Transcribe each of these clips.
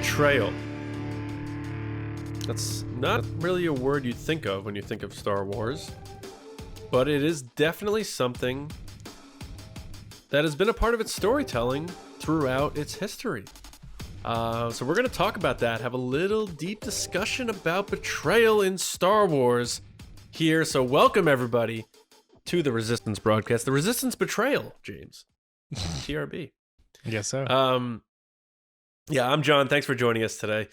Betrayal. That's not really a word you'd think of when you think of Star Wars, but it is definitely something that has been a part of its storytelling throughout its history. So we're going to talk about that, have a little deep discussion about betrayal in Star Wars here. So welcome everybody to the Resistance broadcast, the Resistance Betrayal, James. TRB. Yes, so. Yeah, I'm John. Thanks for joining us today.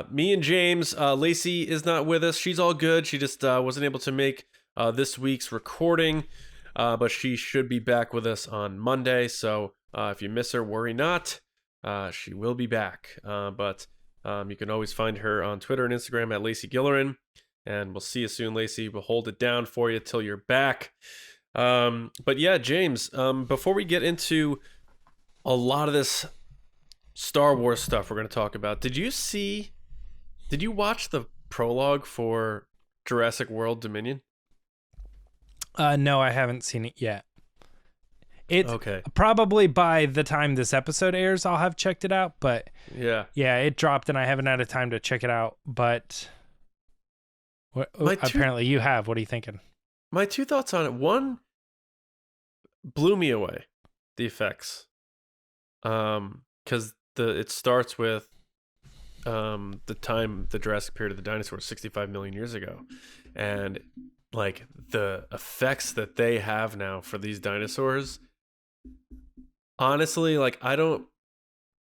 Me and James, Lacey is not with us. She's all good. She just wasn't able to make this week's recording, but she should be back with us on Monday. So if you miss her, worry not. She will be back. But you can always find her on Twitter and Instagram at Lacey Gilleran. And we'll see you soon, Lacey. We'll hold it down for you till you're back. But yeah, James, before we get into a lot of this Star Wars stuff we're going to talk about, did you watch the prologue for Jurassic World Dominion? No, I haven't seen it yet. Okay. Probably by the time this episode airs, I'll have checked it out, but yeah, it dropped and I haven't had a time to check it out, but apparently you have. What are you thinking? My two thoughts on it. One, blew me away, the effects. Because it starts with the time, the Jurassic period of the dinosaurs, 65 million years ago, and like the effects that they have now for these dinosaurs, honestly, like I don't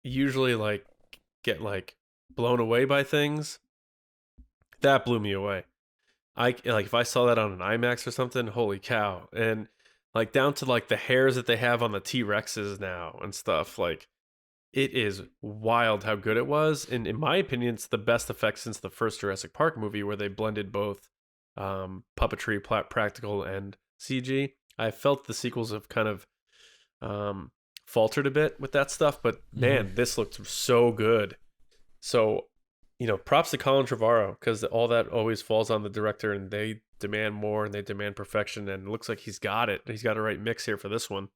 usually like get like blown away by things. That blew me away. If I saw that on an IMAX or something, holy cow. And like down to like the hairs that they have on the T-Rexes now and stuff, like it is wild how good it was. And in my opinion, it's the best effect since the first Jurassic Park movie, where they blended both puppetry, practical, and CG. I felt the sequels have kind of faltered a bit with that stuff, but man, this looked so good. So, props to Colin Trevorrow, because all that always falls on the director, and they demand more and they demand perfection, and it looks like he's got it. He's got a right mix here for this one.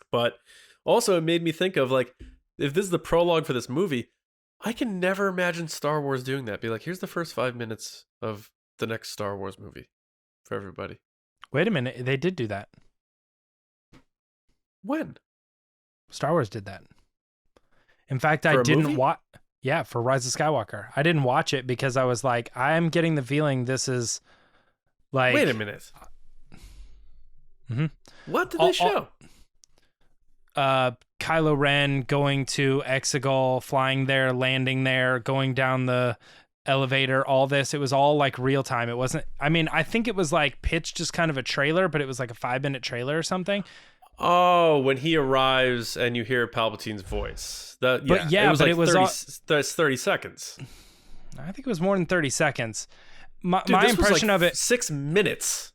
But also it made me think of like, if this is the prologue for this movie, I can never imagine Star Wars doing that. Be like, here's the first 5 minutes of the next Star Wars movie for everybody. Wait a minute, they did do that. When? Star Wars did that. In fact, I didn't watch. Yeah, for Rise of Skywalker. I didn't watch it because I was like, I'm getting the feeling this is like... Wait a minute. Mm-hmm. What did they show? Kylo Ren going to Exegol, flying there, landing there, going down the elevator, all this. It was all like real time. It wasn't... I mean, I think it was like pitched just kind of a trailer, but it was like a 5-minute trailer or something. Oh, when he arrives and you hear Palpatine's voice. It was 30 seconds. I think it was more than 30 seconds. My was impression like of it... 6 minutes.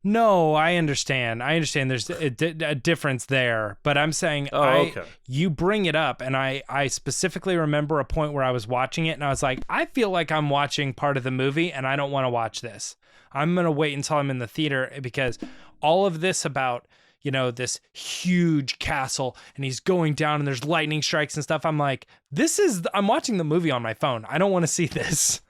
No, I understand. There's a difference there, but I'm saying okay. You bring it up, and I specifically remember a point where I was watching it, and I was like, I feel like I'm watching part of the movie, and I don't want to watch this. I'm going to wait until I'm in the theater, because all of this about... this huge castle, and he's going down and there's lightning strikes and stuff. I'm like, I'm watching the movie on my phone. I don't want to see this.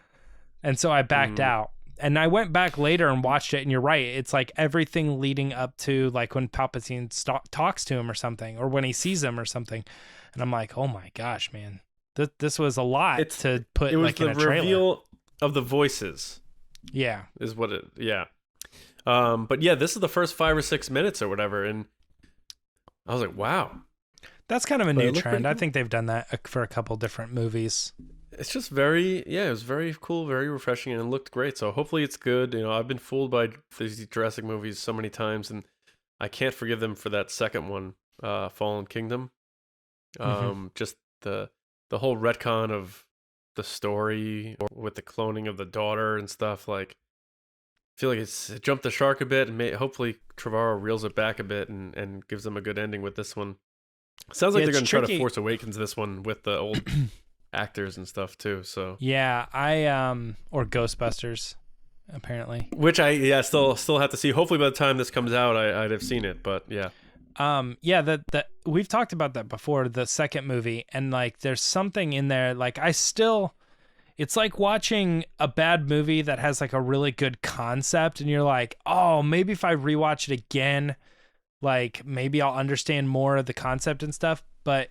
And so I backed out, and I went back later and watched it. And you're right. It's like everything leading up to like when Palpatine talks to him or something, or when he sees him or something. And I'm like, oh my gosh, man, this was a lot to put like in a trailer. It was the reveal of the voices. Yeah. Is what it, yeah. But yeah, this is the first 5 or 6 minutes or whatever, and I was like, wow. That's kind of a new trend. I think they've done that for a couple different movies. It's just it was very cool, very refreshing, and it looked great. So hopefully it's good. I've been fooled by these Jurassic movies so many times, and I can't forgive them for that second one, Fallen Kingdom. Just the whole retcon of the story with the cloning of the daughter and stuff, like, I feel like it jumped the shark a bit, and hopefully Trevorrow reels it back a bit and gives them a good ending with this one. Sounds like they're going to try to Force Awakens this one with the old actors and stuff too. So yeah, or Ghostbusters, apparently. Which I still have to see. Hopefully by the time this comes out, I'd have seen it. But yeah, Yeah, that we've talked about that before, the second movie, and like there's something in there, like it's like watching a bad movie that has like a really good concept, and you're like, oh, maybe if I rewatch it again, like maybe I'll understand more of the concept and stuff. But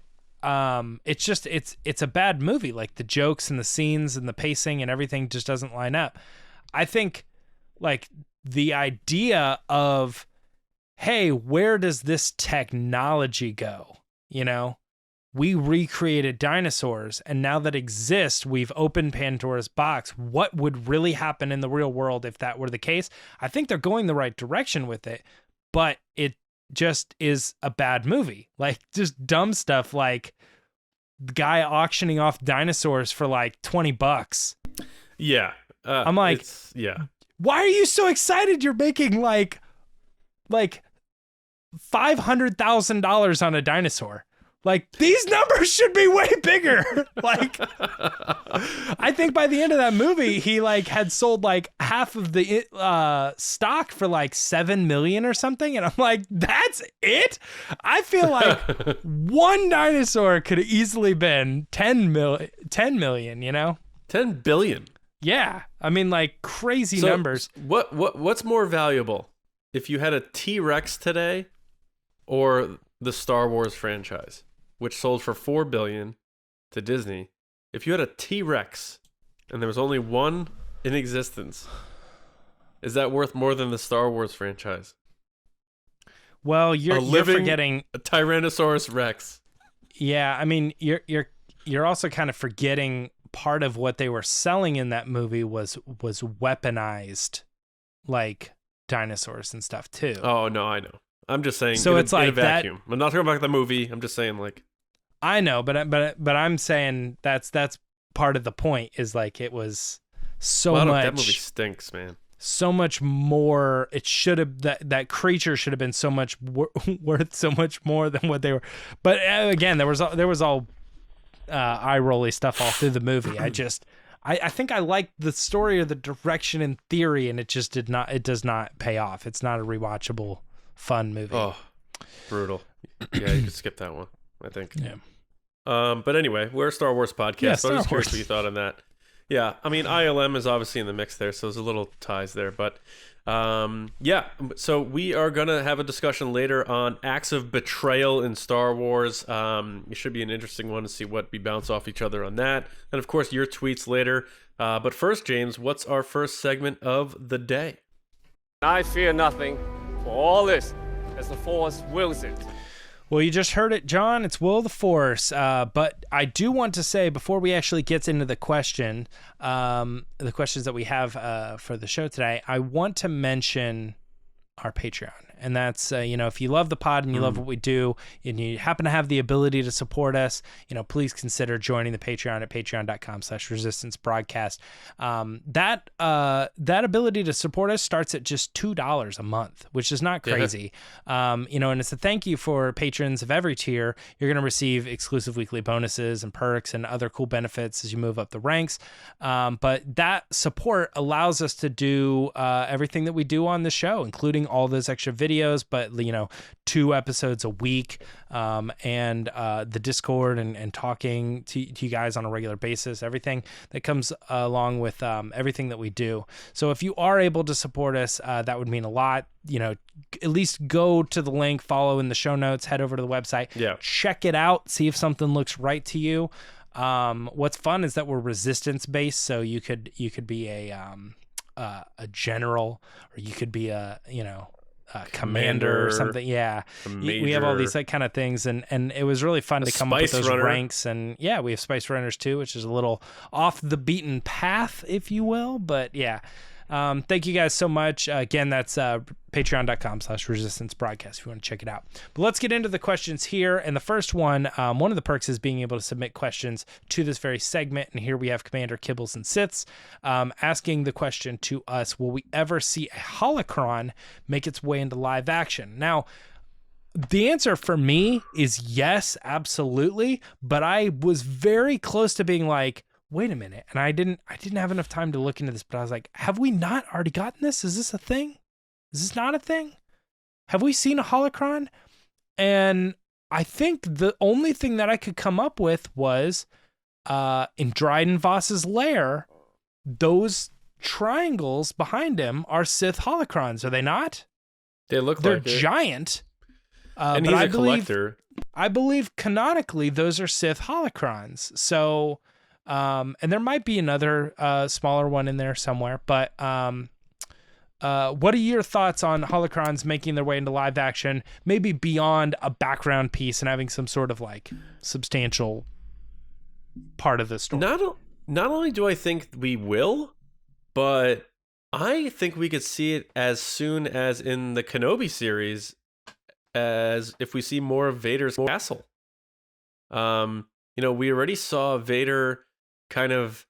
it's just it's a bad movie. Like the jokes and the scenes and the pacing and everything just doesn't line up. I think like the idea of, hey, where does this technology go? You know, we recreated dinosaurs, and now that exist, we've opened Pandora's box. What would really happen in the real world if that were the case? I think they're going the right direction with it, but it just is a bad movie. Like just dumb stuff like the guy auctioning off dinosaurs for like $20. Yeah. I'm like, yeah. Why are you so excited? You're making like $500,000 on a dinosaur. Like these numbers should be way bigger. Like I think by the end of that movie, he like had sold like half of the stock for like 7 million or something. And I'm like, that's it? I feel like one dinosaur could have easily been 10 million, you know? 10 billion. Yeah. I mean, like crazy numbers. What's more valuable if you had a T-Rex today or the Star Wars franchise, which sold for $4 billion to Disney? If you had a T-Rex and there was only one in existence, is that worth more than the Star Wars franchise? Well, you're forgetting a Tyrannosaurus Rex. Yeah, I mean, you're also kind of forgetting part of what they were selling in that movie was weaponized, like dinosaurs and stuff too. Oh no, I know. I'm just saying. So it's like in a vacuum. that. I'm not talking about the movie. I'm just saying, like. I know, but I'm saying that's part of the point. Is like it was so much. That movie stinks, man. So much more. It should have that creature should have been so much worth so much more than what they were. But again, there was all eye rolly stuff all through the movie. I think I liked the story or the direction in theory, and it just does not pay off. It's not a rewatchable fun movie. Oh, brutal. Yeah, you could skip that one, I think. Yeah. But anyway, we're a Star Wars podcast. Yeah, so I'm just curious what you thought on that. Yeah, I mean, ILM is obviously in the mix there, so there's a little ties there. But yeah, so we are going to have a discussion later on acts of betrayal in Star Wars. It should be an interesting one to see what we bounce off each other on that. And of course, your tweets later. But first, James, what's our first segment of the day? I fear nothing, for all this, as the Force wills it. Well, you just heard it, John. It's Will of the Force. But I do want to say, before we actually get into the questions that we have for the show today, I want to mention our Patreon. And that's, if you love the pod and you love what we do and you happen to have the ability to support us, please consider joining the Patreon at patreon.com/resistancebroadcast. That ability to support us starts at just $2 a month, which is not crazy. And it's a thank you for patrons of every tier. You're going to receive exclusive weekly bonuses and perks and other cool benefits as you move up the ranks. But that support allows us to do everything that we do on the show, including all those extra videos, but 2 episodes a week, and the Discord and talking to you guys on a regular basis, everything that comes along with everything that we do. So if you are able to support us, that would mean a lot. At least go to the link, follow in the show notes, head over to the website, check it out, see if something looks right to you. What's fun is that we're resistance based, so you could be a general, or you could be a commander or something. Yeah, we have all these kind of things, and it was really fun to come up with those ranks. And yeah, we have Spice Runners too, which is a little off the beaten path, if you will. But yeah, thank you guys so much. Again, that's patreon.com/resistancebroadcast if you want to check it out. But let's get into the questions here. And the first one of the perks is being able to submit questions to this very segment. And here we have Commander Kibbles and Siths asking the question to us: will we ever see a holocron make its way into live action? Now, the answer for me is yes, absolutely. But I was very close to being like, wait a minute. And I didn't have enough time to look into this, but I was like, have we not already gotten this? Is this a thing? Is this not a thing? Have we seen a holocron? And I think the only thing that I could come up with was in Dryden Voss's lair, those triangles behind him are Sith holocrons, are they not? They look They're like it. giant. And but he's I a collector. I believe canonically those are Sith holocrons. So, and there might be another smaller one in there somewhere. But what are your thoughts on holocrons making their way into live action, maybe beyond a background piece and having some sort of like substantial part of the story? Not only do I think we will, but I think we could see it as soon as in the Kenobi series, as if we see more of Vader's castle. We already saw Vader kind of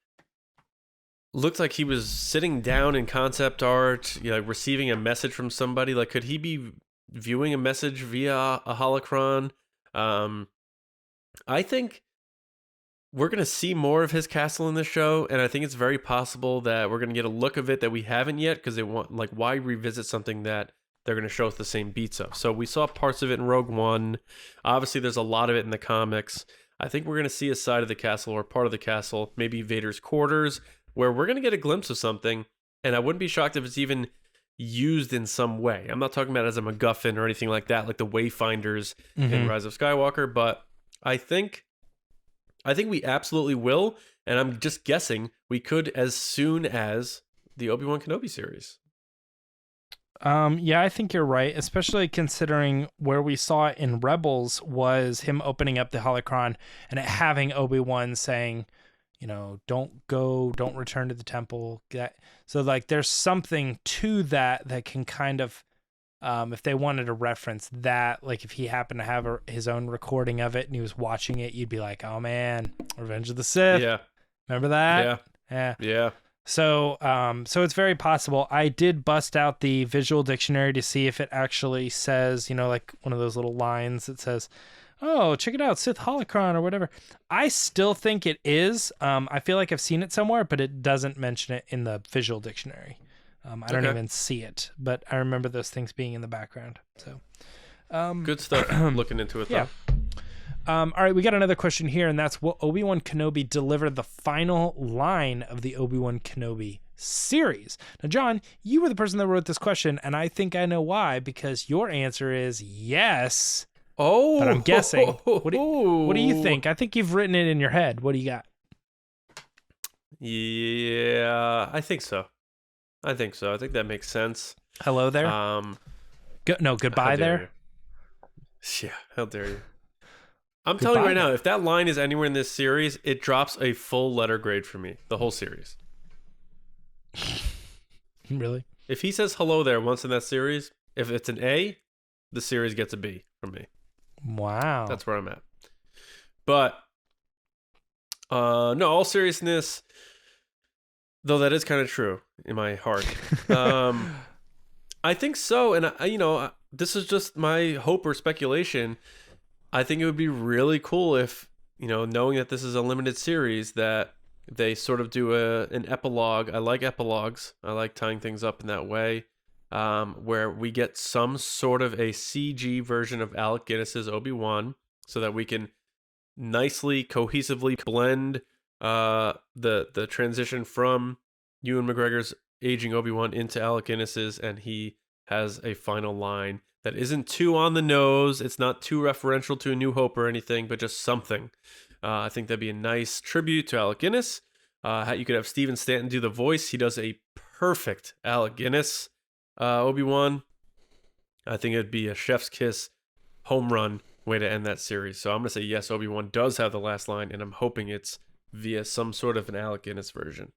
looked like he was sitting down in concept art, receiving a message from somebody. Like, could he be viewing a message via a holocron? I think we're going to see more of his castle in the show, and I think it's very possible that we're going to get a look of it that we haven't yet, because they want, like, why revisit something that they're going to show us the same beats of? So we saw parts of it in Rogue One. Obviously, there's a lot of it in the comics. I think we're going to see a side of the castle or part of the castle, maybe Vader's quarters, where we're going to get a glimpse of something, and I wouldn't be shocked if it's even used in some way. I'm not talking about it as a MacGuffin or anything like that, like the Wayfinders in Rise of Skywalker, but I think we absolutely will, and I'm just guessing we could as soon as the Obi-Wan Kenobi series. Yeah, I think you're right, especially considering where we saw it in Rebels was him opening up the holocron and it having Obi-Wan saying, don't return to the temple. So like there's something to that can kind of, if they wanted to reference that, like if he happened to have his own recording of it and he was watching it, you'd be like, oh man, Revenge of the Sith. Yeah. Remember that? Yeah. So it's very possible. I did bust out the visual dictionary to see if it actually says, like one of those little lines that says, oh, check it out, Sith holocron or whatever. I still think it is. I feel like I've seen it somewhere, but it doesn't mention it in the visual dictionary. I don't even see it, but I remember those things being in the background. So, good stuff. Looking into it, though. Yeah. All right, we got another question here, and that's, will Obi-Wan Kenobi deliver the final line of the Obi-Wan Kenobi series? Now, John, you were the person that wrote this question, and I think I know why, because your answer is yes. Oh, but I'm guessing. What do you think? I think you've written it in your head. What do you got? Yeah, I think so. I think that makes sense. Hello there. Goodbye there. Yeah, how dare you? I'm telling you right now, if that line is anywhere in this series, it drops a full letter grade for me. The whole series. Really? If he says hello there once in that series, if it's an A, the series gets a B from me. Wow. That's where I'm at. But no, all seriousness, though that is kind of true in my heart. I think so, and this is just my hope or speculation. I think it would be really cool if, knowing that this is a limited series, that they sort of do an epilogue. I like epilogues. I like tying things up in that way, where we get some sort of a CG version of Alec Guinness's Obi-Wan, so that we can nicely, cohesively blend the transition from Ewan McGregor's aging Obi-Wan into Alec Guinness's, and he has a final line that isn't too on the nose. It's not too referential to A New Hope or anything, but just something. I think that'd be a nice tribute to Alec Guinness. You could have Steven Stanton do the voice. He does a perfect Alec Guinness Obi-Wan. I think it'd be a chef's kiss, home run way to end that series. So I'm going to say yes, Obi-Wan does have the last line, and I'm hoping it's via some sort of an Alec Guinness version.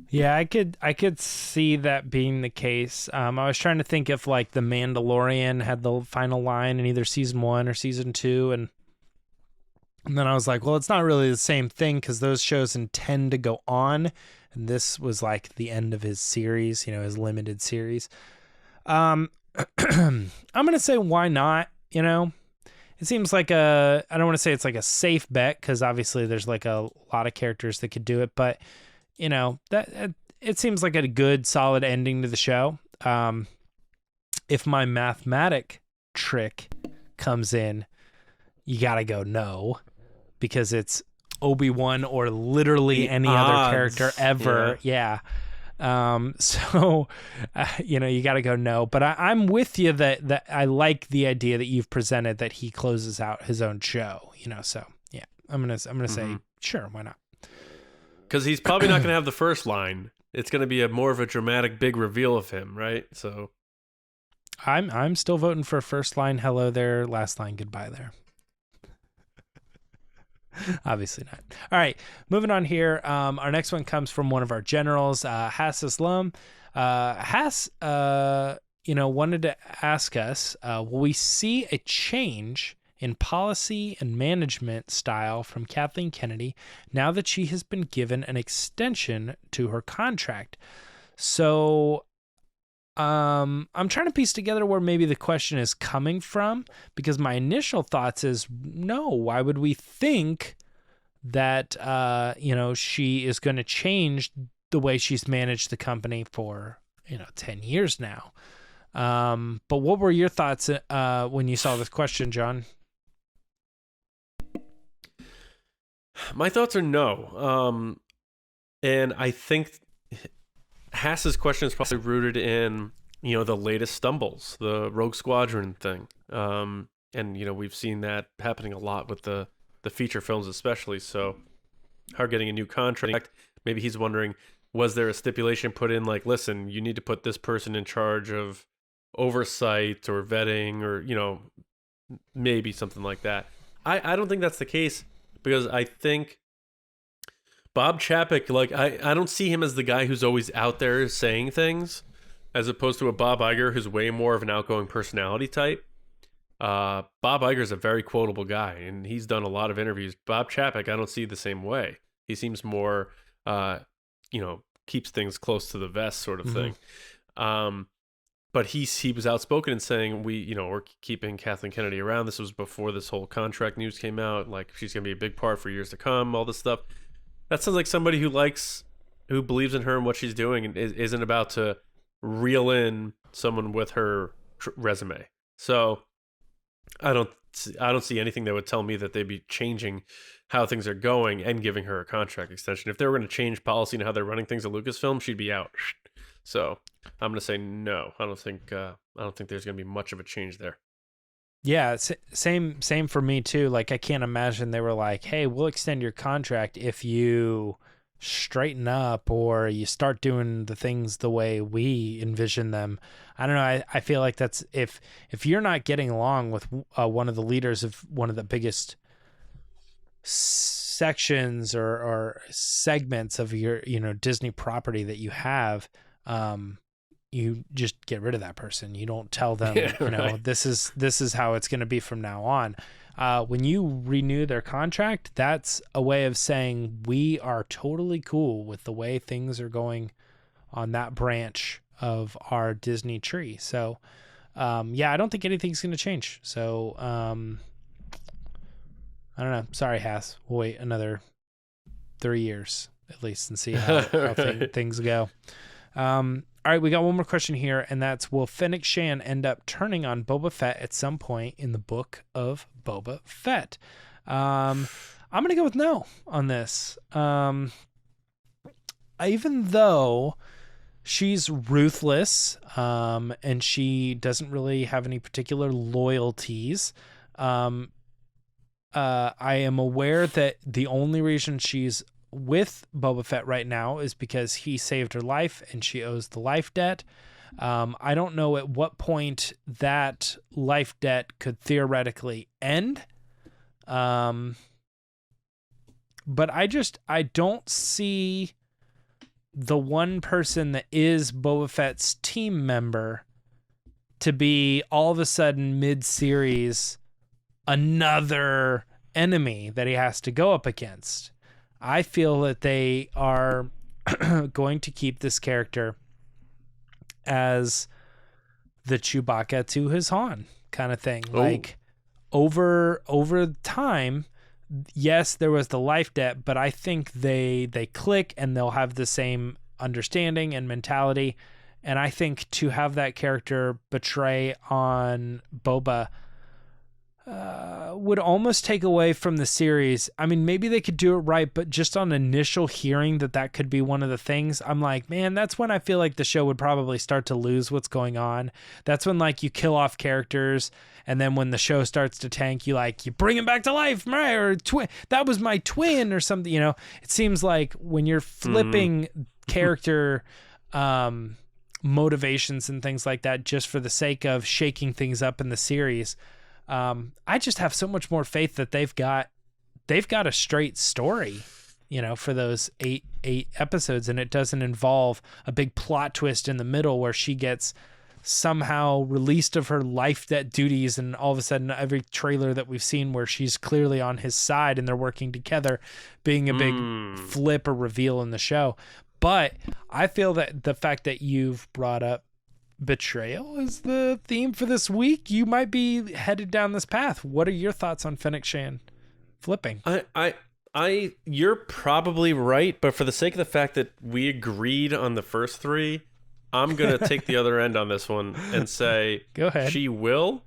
Yeah, I could see that being the case. I was trying to think if like The Mandalorian had the final line in either season 1 or season 2, and then I was like, well, it's not really the same thing because those shows intend to go on, and this was like the end of his series, his limited series. I'm gonna say why not? It seems like I don't want to say it's like a safe bet because obviously there's like a lot of characters that could do it, but that it seems like a good solid ending to the show. If my mathematic trick comes in, you got to go no, because it's Obi-Wan or literally any other character ever. Yeah. So, you got to go no. But I'm with you that I like the idea that you've presented that he closes out his own show. So yeah, I'm gonna say sure, why not? Because he's probably not gonna have the first line. It's gonna be more of a dramatic big reveal of him, right? So I'm still voting for first line hello there, last line goodbye there. Obviously not. All right, moving on here. Our next one comes from one of our generals, Hass Islam. Hass, wanted to ask us, will we see a change in policy and management style from Kathleen Kennedy now that she has been given an extension to her contract? So I'm trying to piece together where maybe the question is coming from, because my initial thoughts is no, why would we think that she is going to change the way she's managed the company for 10 years now. But what were your thoughts when you saw this question, John? My thoughts are no. And I think Hass's question is probably rooted in, the latest stumbles, the Rogue Squadron thing. And, we've seen that happening a lot with the feature films especially. So her getting a new contract, maybe he's wondering, was there a stipulation put in like, listen, you need to put this person in charge of oversight or vetting or, maybe something like that. I don't think that's the case, because I think Bob Chapek, I don't see him as the guy who's always out there saying things, as opposed to a Bob Iger who's way more of an outgoing personality type. Bob Iger is a very quotable guy, and he's done a lot of interviews. Bob Chapek, I don't see the same way. He seems more, keeps things close to the vest sort of thing. But he was outspoken in saying we're keeping Kathleen Kennedy around. This was before this whole contract news came out. Like, she's gonna be a big part for years to come. All this stuff. That sounds like somebody who believes in her and what she's doing, and isn't about to reel in someone with her resume. So I don't see anything that would tell me that they'd be changing how things are going and giving her a contract extension. If they were going to change policy and how they're running things at Lucasfilm, she'd be out. So I'm going to say no. I don't think there's going to be much of a change there. Yeah, same for me too. Like, I can't imagine they were like, "Hey, we'll extend your contract if you straighten up or you start doing the things the way we envision them." I don't know. I feel like that's if you're not getting along with one of the leaders of one of the biggest sections or segments of your Disney property that you have, you just get rid of that person. You don't tell them, right. This is how it's going to be from now on. When you renew their contract, that's a way of saying we are totally cool with the way things are going on that branch of our Disney tree. So, I don't think anything's going to change. So, I don't know. Sorry, Hass. We'll wait another 3 years at least and see how things go. All right, we got one more question here, and that's, will Fennec Shand end up turning on Boba Fett at some point in the Book of Boba Fett? I'm going to go with no on this. Even though she's ruthless, and she doesn't really have any particular loyalties, I am aware that the only reason she's with Boba Fett right now is because he saved her life and she owes the life debt. I don't know at what point that life debt could theoretically end. But I don't see the one person that is Boba Fett's team member to be all of a sudden mid-series another enemy that he has to go up against. I feel that they are going to keep this character as the Chewbacca to his Han kind of thing. Ooh. Like over time, yes, there was the life debt, but I think they click and they'll have the same understanding and mentality, And I think to have that character betray on Boba would almost take away from the series. I mean, maybe they could do it right, but just on initial hearing that could be one of the things, I'm like, man, that's when I feel like the show would probably start to lose what's going on. That's when like you kill off characters, and then when the show starts to tank, you bring him back to life, right? Or that was my twin or something. You know, it seems like when you're flipping character motivations and things like that just for the sake of shaking things up in the series, I just have so much more faith that they've got a straight story, you know, for those eight episodes, and it doesn't involve a big plot twist in the middle where she gets somehow released of her life debt duties, and all of a sudden every trailer that we've seen where she's clearly on his side and they're working together being a big flip or reveal in the show. But I feel that the fact that you've brought up betrayal is the theme for this week, you might be headed down this path. What are your thoughts on Fennec Shand flipping? You're probably right, but for the sake of the fact that we agreed on the first three, I'm gonna take the other end on this one and say, go ahead. She will,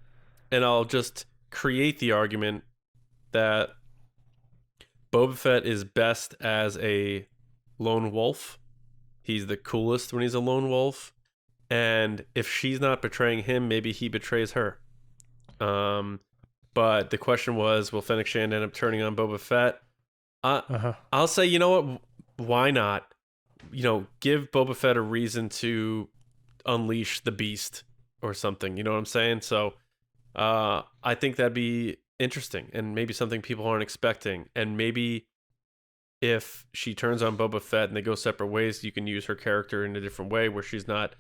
and I'll just create the argument that Boba Fett is best as a lone wolf. He's the coolest when he's a lone wolf. And if she's not betraying him, maybe he betrays her. But the question was, will Fennec Shand end up turning on Boba Fett? I'll say, you know what? Why not? You know, give Boba Fett a reason to unleash the beast or something. You know what I'm saying? So I think that'd be interesting and maybe something people aren't expecting. And maybe if she turns on Boba Fett and they go separate ways, you can use her character in a different way where she's not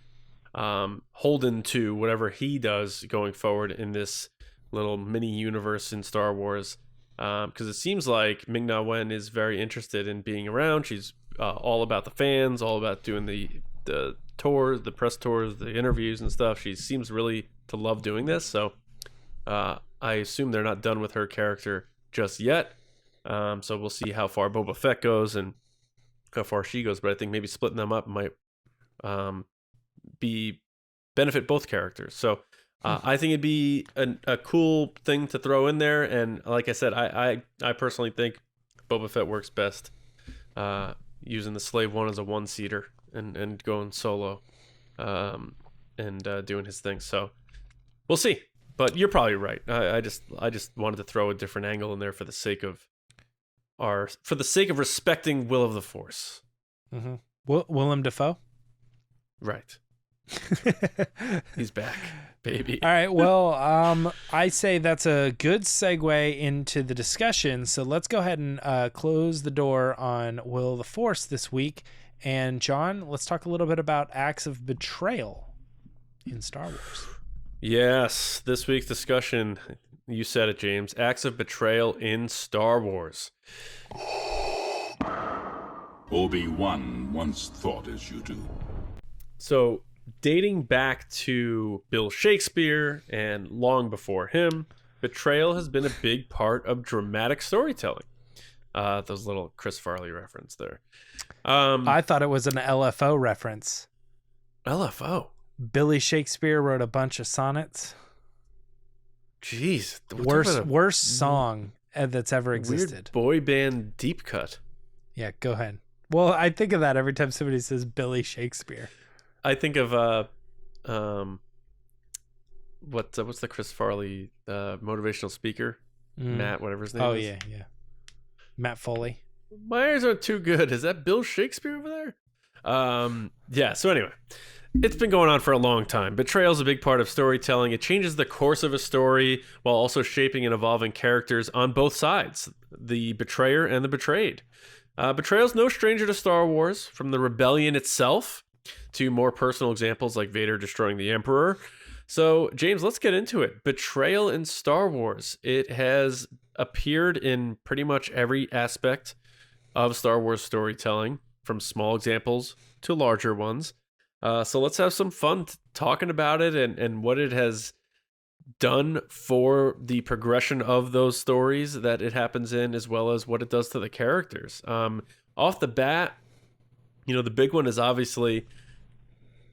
holden to whatever he does going forward in this little mini universe in Star Wars, because it seems like Ming-Na Wen is very interested in being around. She's all about the fans, all about doing the tours, the press tours, the interviews and stuff. She seems really to love doing this, so I assume they're not done with her character just yet. So we'll see how far Boba Fett goes and how far she goes, but I think maybe splitting them up might benefit both characters. So I think it'd be a cool thing to throw in there, and like I said, I personally think Boba Fett works best using the Slave One as a one-seater and going solo and doing his thing. So we'll see, but you're probably right. I just wanted to throw a different angle in there for the sake of respecting Will of the Force. Willem Dafoe, right? He's back, baby. All right, well, I say that's a good segue into the discussion, so let's go ahead and close the door on Will of the Force this week. And John, let's talk a little bit about acts of betrayal in Star Wars. Yes, this week's discussion, you said it, James, acts of betrayal in Star Wars. Obi-Wan once thought as you do. So, dating back to Bill Shakespeare and long before him, betrayal has been a big part of dramatic storytelling. Those little Chris Farley reference there. I thought it was an LFO reference. LFO? Billy Shakespeare wrote a bunch of sonnets. Jeez. Worst song that's ever existed. Weird boy band deep cut. Yeah, go ahead. Well, I think of that every time somebody says Billy Shakespeare. I think of what's the Chris Farley motivational speaker? Matt, whatever his name is. Oh yeah. Matt Foley. My ears aren't too good. Is that Bill Shakespeare over there? Yeah, so anyway. It's been going on for a long time. Betrayal is a big part of storytelling. It changes the course of a story while also shaping and evolving characters on both sides, the betrayer and the betrayed. Betrayal is no stranger to Star Wars, from the rebellion itself to more personal examples like Vader destroying the Emperor. So, James, let's get into it. Betrayal in Star Wars. It has appeared in pretty much every aspect of Star Wars storytelling, from small examples to larger ones. So let's have some fun talking about it and what it has done for the progression of those stories that it happens in, as well as what it does to the characters. Off the bat, the big one is obviously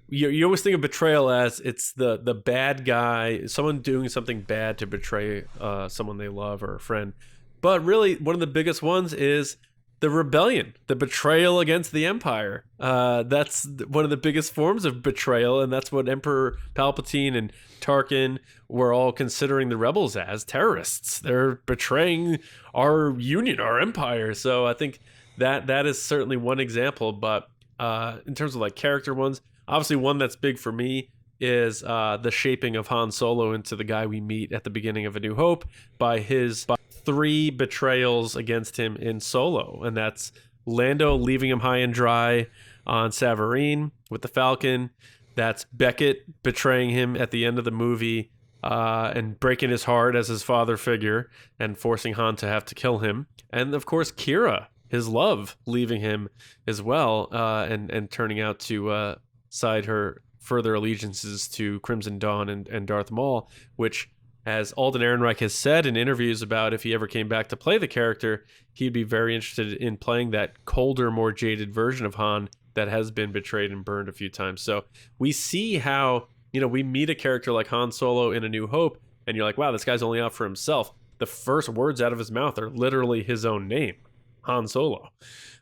you always think of betrayal as it's the bad guy, someone doing something bad to betray someone they love or a friend. But really, one of the biggest ones is the rebellion, the betrayal against the Empire. That's one of the biggest forms of betrayal, and that's what Emperor Palpatine and Tarkin were all considering the rebels as terrorists. They're betraying our union, our empire. So I think that is certainly one example. But in terms of like character ones, obviously one that's big for me is the shaping of Han Solo into the guy we meet at the beginning of A New Hope by 3 betrayals against him in Solo. And that's Lando leaving him high and dry on Savareen with the Falcon. That's Beckett betraying him at the end of the movie and breaking his heart as his father figure and forcing Han to have to kill him. And of course, Kira, his love, leaving him as well and turning out to side her further allegiances to Crimson Dawn and Darth Maul, which, as Alden Ehrenreich has said in interviews about if he ever came back to play the character, he'd be very interested in playing that colder, more jaded version of Han that has been betrayed and burned a few times. So we see how, we meet a character like Han Solo in A New Hope, and you're like, wow, this guy's only out for himself. The first words out of his mouth are literally his own name, Han Solo.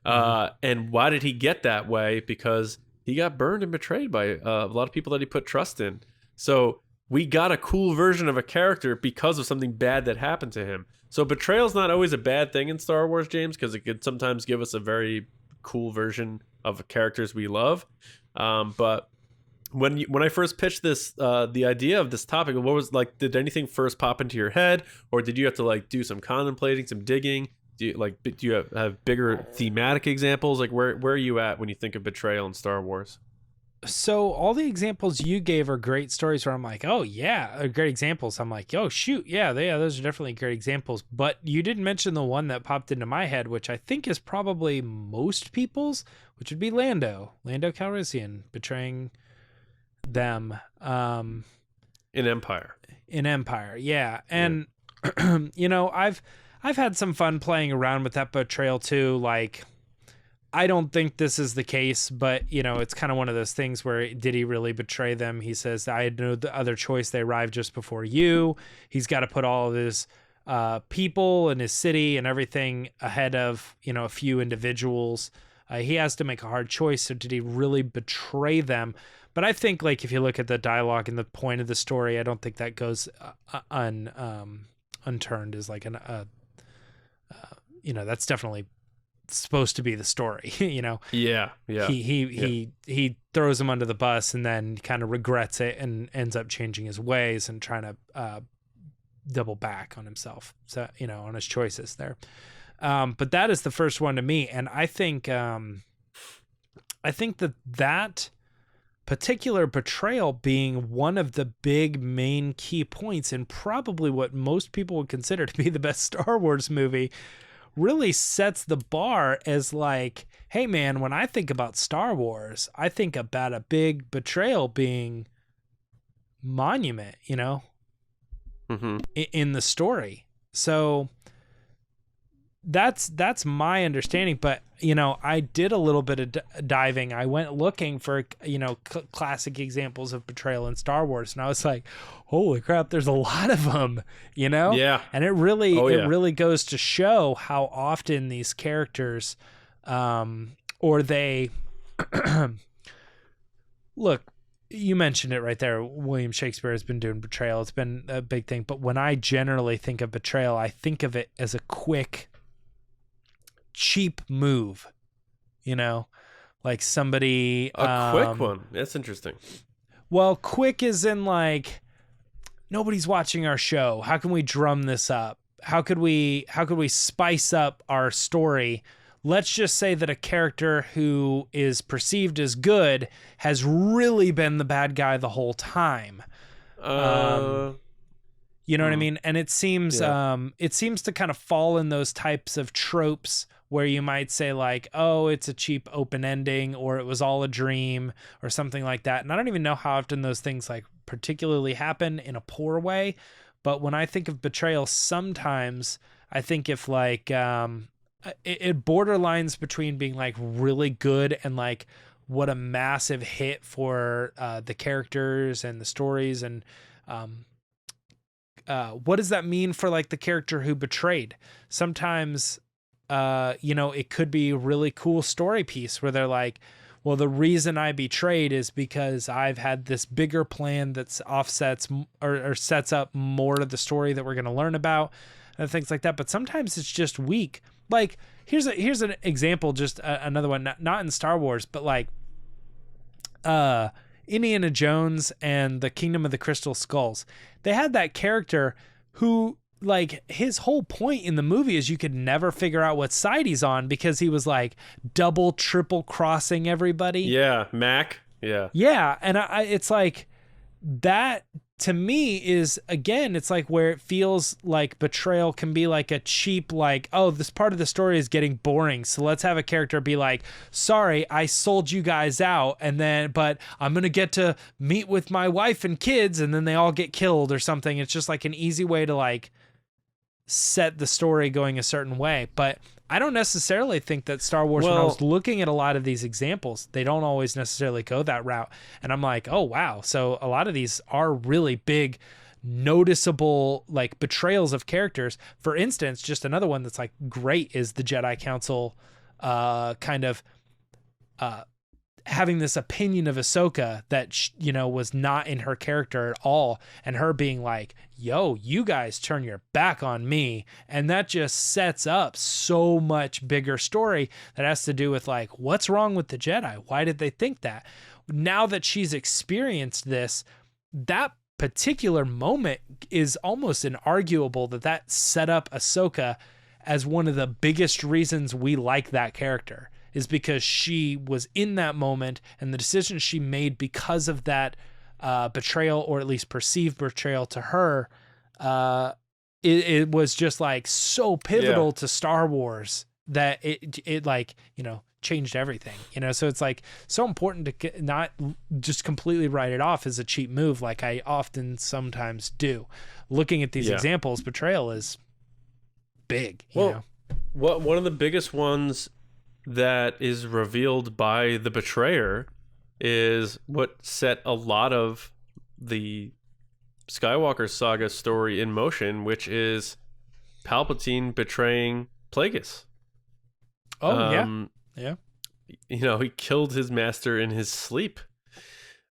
And why did he get that way? Because he got burned and betrayed by a lot of people that he put trust in. So we got a cool version of a character because of something bad that happened to him. So betrayal's not always a bad thing in Star Wars, James, because it could sometimes give us a very cool version of characters we love. But when I first pitched this, the idea of this topic, what was like? Did anything first pop into your head, or did you have to like do some contemplating, some digging? Do you have bigger thematic examples? Like where are you at when you think of betrayal in Star Wars? So all the examples you gave are great stories where I'm like, oh yeah, are great examples. I'm like, oh shoot, yeah, those are definitely great examples. But you didn't mention the one that popped into my head, which I think is probably most people's, which would be Lando Calrissian betraying them in Empire. Yeah. And I've had some fun playing around with that betrayal too. Like, I don't think this is the case, but it's kind of one of those things where did he really betray them? He says, I had no other choice. They arrived just before you. He's got to put all of his people and his city and everything ahead of, a few individuals. He has to make a hard choice. So did he really betray them? But I think like, if you look at the dialogue and the point of the story, I don't think that goes unturned as like that's definitely supposed to be the story. Yeah. He throws him under the bus and then kind of regrets it and ends up changing his ways and trying to double back on himself, so on his choices there. But that is the first one to me, and I think that particular betrayal being one of the big main key points and probably what most people would consider to be the best Star Wars movie really sets the bar as like, hey man, when I think about Star Wars, I think about a big betrayal being monument, in the story. So that's my understanding, but I did a little bit of diving. I went looking for classic examples of betrayal in Star Wars, and I was like, holy crap, there's a lot of them. Yeah. And it really goes to show how often these characters or they look, you mentioned it right there. William Shakespeare has been doing betrayal. It's been a big thing, but when I generally think of betrayal, I think of it as a quick, cheap move, like somebody quick one. That's interesting. Well, quick is in like, nobody's watching our show. How can we drum this up? How could we spice up our story? Let's just say that a character who is perceived as good has really been the bad guy the whole time. You know what I mean? And it seems to kind of fall in those types of tropes where you might say like, oh, it's a cheap open ending, or it was all a dream, or something like that. And I don't even know how often those things like particularly happen in a poor way. But when I think of betrayal, sometimes I think if like it borderlines between being like really good and like what a massive hit for the characters and the stories, and what does that mean for like the character who betrayed? Sometimes, it could be a really cool story piece where they're like, well, the reason I betrayed is because I've had this bigger plan that's offsets or sets up more of the story that we're going to learn about and things like that. But sometimes it's just weak. Like here's an example, just another one, not in Star Wars, but like Indiana Jones and the Kingdom of the Crystal Skulls. They had that character who, like, his whole point in the movie is you could never figure out what side he's on because he was like double, triple crossing everybody. Yeah, Mac. Yeah. Yeah, and it's like that to me is, again, it's like where it feels like betrayal can be like a cheap, like, oh, this part of the story is getting boring, so let's have a character be like, sorry, I sold you guys out, but I'm gonna get to meet with my wife and kids, and then they all get killed or something. It's just like an easy way to like set the story going a certain way. But I don't necessarily think that Star Wars, when I was looking at a lot of these examples, they don't always necessarily go that route. And I'm like, oh, wow. So a lot of these are really big, noticeable, like, betrayals of characters. For instance, just another one that's like great is the Jedi Council kind of having this opinion of Ahsoka that, was not in her character at all. And her being like, yo, you guys turn your back on me. And that just sets up so much bigger story that has to do with like, what's wrong with the Jedi? Why did they think that? Now that she's experienced this, that particular moment is almost inarguable that set up Ahsoka as one of the biggest reasons we like that character, is because she was in that moment, and the decisions she made because of that betrayal, or at least perceived betrayal to her, it was just like so pivotal to Star Wars that it like, changed everything, so it's like so important to not just completely write it off as a cheap move like I often sometimes do. Looking at these examples, betrayal is big. One of the biggest ones that is revealed by the betrayer is what set a lot of the Skywalker saga story in motion, which is Palpatine betraying Plagueis. Yeah. He killed his master in his sleep,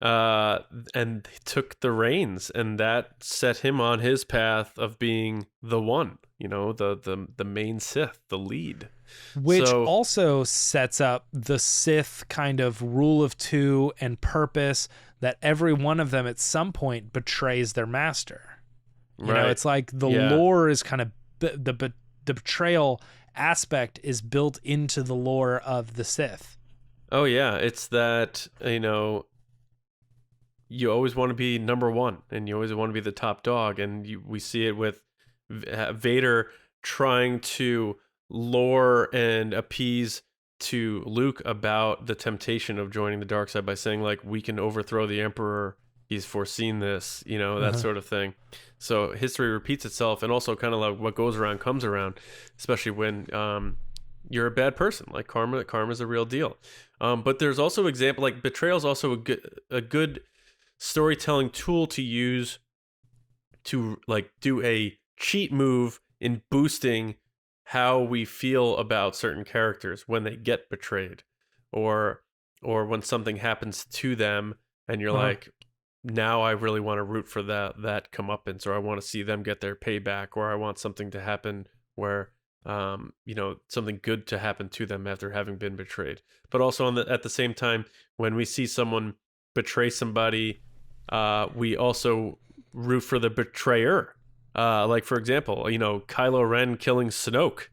and he took the reins, and that set him on his path of being the one, the main Sith, the lead. Which also sets up the Sith kind of rule of two and purpose, that every one of them at some point betrays their master. It's like the lore is kind of the betrayal aspect is built into the lore of the Sith. Oh yeah, it's that, you always want to be number one, and you always want to be the top dog, and we see it with Vader trying to lure and appease to Luke about the temptation of joining the dark side by saying, like, we can overthrow the Emperor, he's foreseen this, that sort of thing. So history repeats itself, and also kind of like what goes around comes around, especially when you're a bad person. Like karma's a real deal. But there's also example, like betrayal is also a good storytelling tool to use to like do a cheat move in boosting how we feel about certain characters when they get betrayed, or when something happens to them and you're like, now I really want to root for that comeuppance, or I want to see them get their payback, or I want something to happen where something good to happen to them after having been betrayed. But also at the same time, when we see someone betray somebody, we also root for the betrayer. Like, for example, Kylo Ren killing Snoke,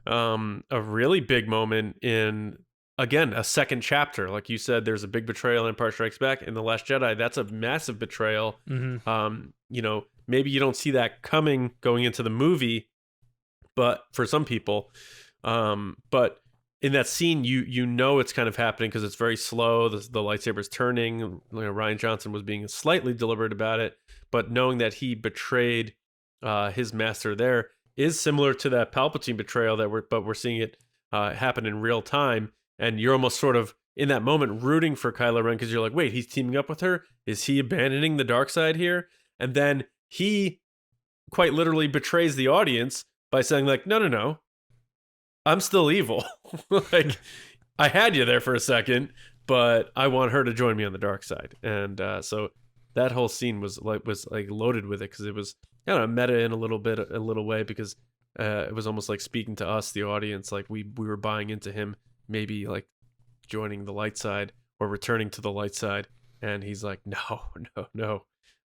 a really big moment in, again, a second chapter. Like you said, there's a big betrayal in Empire Strikes Back. In The Last Jedi, that's a massive betrayal. Maybe you don't see that coming going into the movie, but for some people, but in that scene, it's kind of happening because it's very slow. The lightsaber's turning. Rian Johnson was being slightly deliberate about it, but knowing that he betrayed his master there is similar to that Palpatine betrayal we're seeing it happen in real time, and you're almost sort of in that moment rooting for Kylo Ren because you're like, wait, he's teaming up with her? Is he abandoning the dark side here? And then he quite literally betrays the audience by saying like, no, I'm still evil. Like, I had you there for a second, but I want her to join me on the dark side. And so that whole scene was loaded with it because it was kind of meta in a little way because it was almost like speaking to us, the audience, like we were buying into him, maybe like joining the light side or returning to the light side, and he's like, no,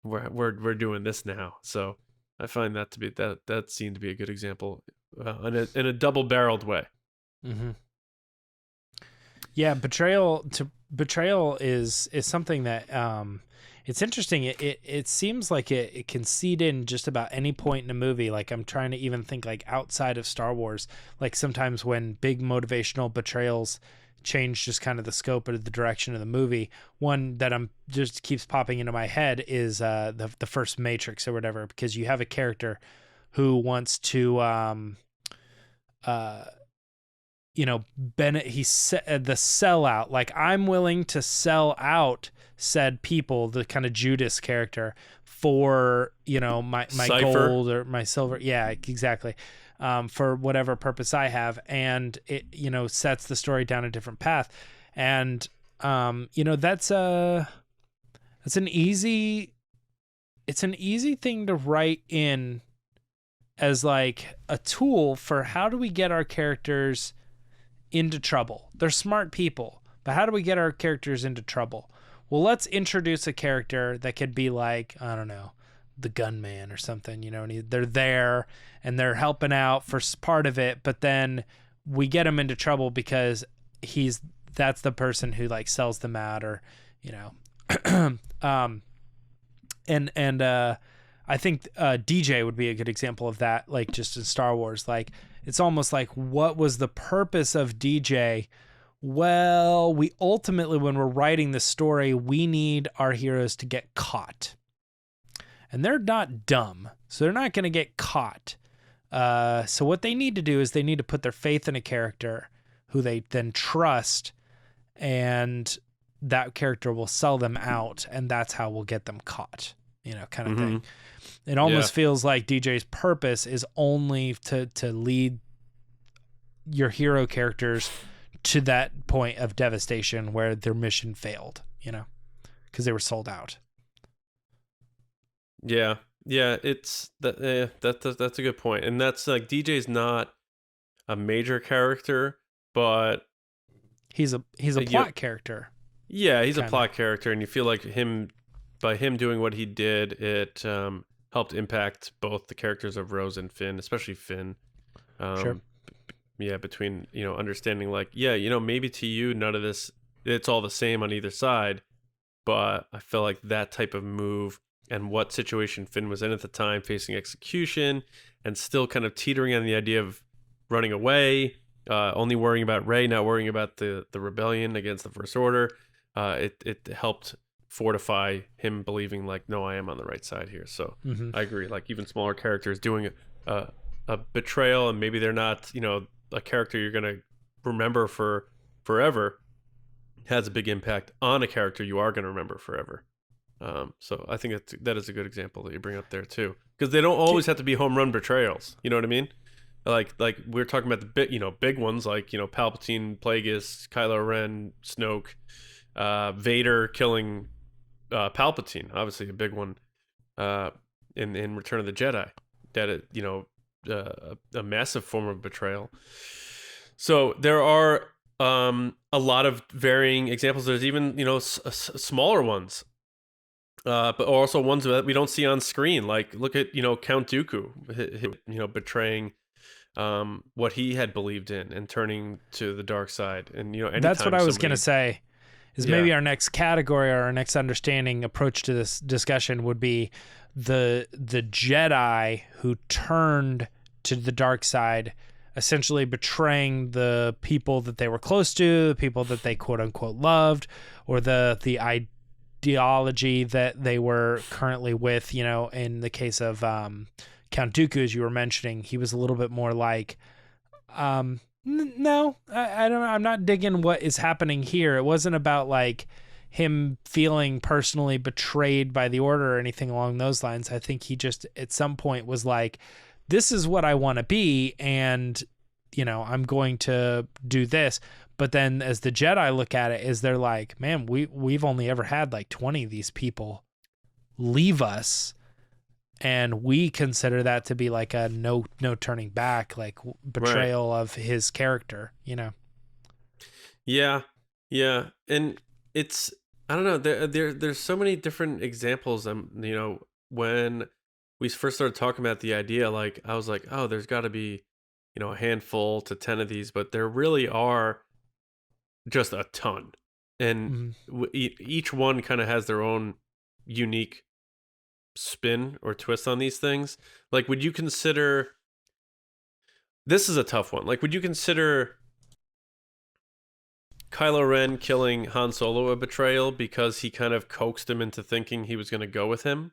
we're doing this now. So I find that to be that scene to be a good example in a double-barreled way. Mm-hmm. Yeah, betrayal is something that it's interesting. It seems like it can seed in just about any point in a movie. Like I'm trying to even think like outside of Star Wars, like sometimes when big motivational betrayals change just kind of the scope or the direction of the movie. One that just keeps popping into my head is the first Matrix or whatever, because you have a character who wants to Bennett, he's the sellout, like I'm willing to sell out said people, the kind of Judas character, for my Cypher. gold or my silver, yeah, exactly, for whatever purpose I have, and it sets the story down a different path, and that's an easy thing to write in as like a tool for how do we get our characters into trouble. They're smart people, but how do we get our characters into trouble? Well, let's introduce a character that could be like, I don't know, the gunman or something, and they're there and they're helping out for part of it, but then we get him into trouble because that's the person who like sells them out, or I think DJ would be a good example of that, like just in Star Wars. Like, it's almost like, what was the purpose of DJ? Well, we ultimately, when we're writing the story, we need our heroes to get caught. And they're not dumb, so they're not going to get caught. So what they need to do is they need to put their faith in a character who they then trust, and that character will sell them out, and that's how we'll get them caught, kind of thing. It almost feels like DJ's purpose is only to lead your hero characters to that point of devastation where their mission failed, because they were sold out. Yeah, it's that. That's a good point, and that's like DJ's not a major character, but he's a plot character. Yeah, he's a plot character, and you feel like by him doing what he did, it helped impact both the characters of Rose and Finn, especially Finn. Sure. Yeah, between understanding like, maybe to you none of this, it's all the same on either side, but I feel like that type of move and what situation Finn was in at the time, facing execution and still kind of teetering on the idea of running away, only worrying about Rey, not worrying about the rebellion against the First Order. It helped fortify him believing like, no, I am on the right side here. So I agree. Like, even smaller characters doing a betrayal, and maybe they're not, a character you're going to remember for forever, has a big impact on a character you are going to remember forever. So I think that is a good example that you bring up there too, because they don't always have to be home run betrayals. You know what I mean? Like we're talking about the big ones, like Palpatine, Plagueis, Kylo Ren, Snoke, Vader killing Palpatine, obviously a big one in Return of the Jedi. That a massive form of betrayal. So there are a lot of varying examples. There's even smaller ones, but also ones that we don't see on screen. Like, look at Count Dooku, betraying what he had believed in and turning to the dark side. And that's what I was gonna say. Is maybe our next category or our next understanding approach to this discussion would be the Jedi who turned to the dark side, essentially betraying the people that they were close to, the people that they quote unquote loved, or the ideology that they were currently with. In the case of Count Dooku, as you were mentioning, he was a little bit more like, No, I don't. I'm not digging what is happening here. It wasn't about like him feeling personally betrayed by the Order or anything along those lines. I think he just at some point was like, "This is what I want to be," and I'm going to do this. But then, as the Jedi look at it, is they're like, "Man, we've only ever had like 20 of these people leave us." And we consider that to be like a no turning back, like betrayal of his character, Yeah, and it's I don't know. There's so many different examples. When we first started talking about the idea, like I was like, oh, there's got to be, a handful to 10 of these, but there really are just a ton, and each one kind of has their own unique spin or twist on these things. Like, would you consider, this is a tough one, like would you consider Kylo Ren killing Han Solo a betrayal because he kind of coaxed him into thinking he was going to go with him,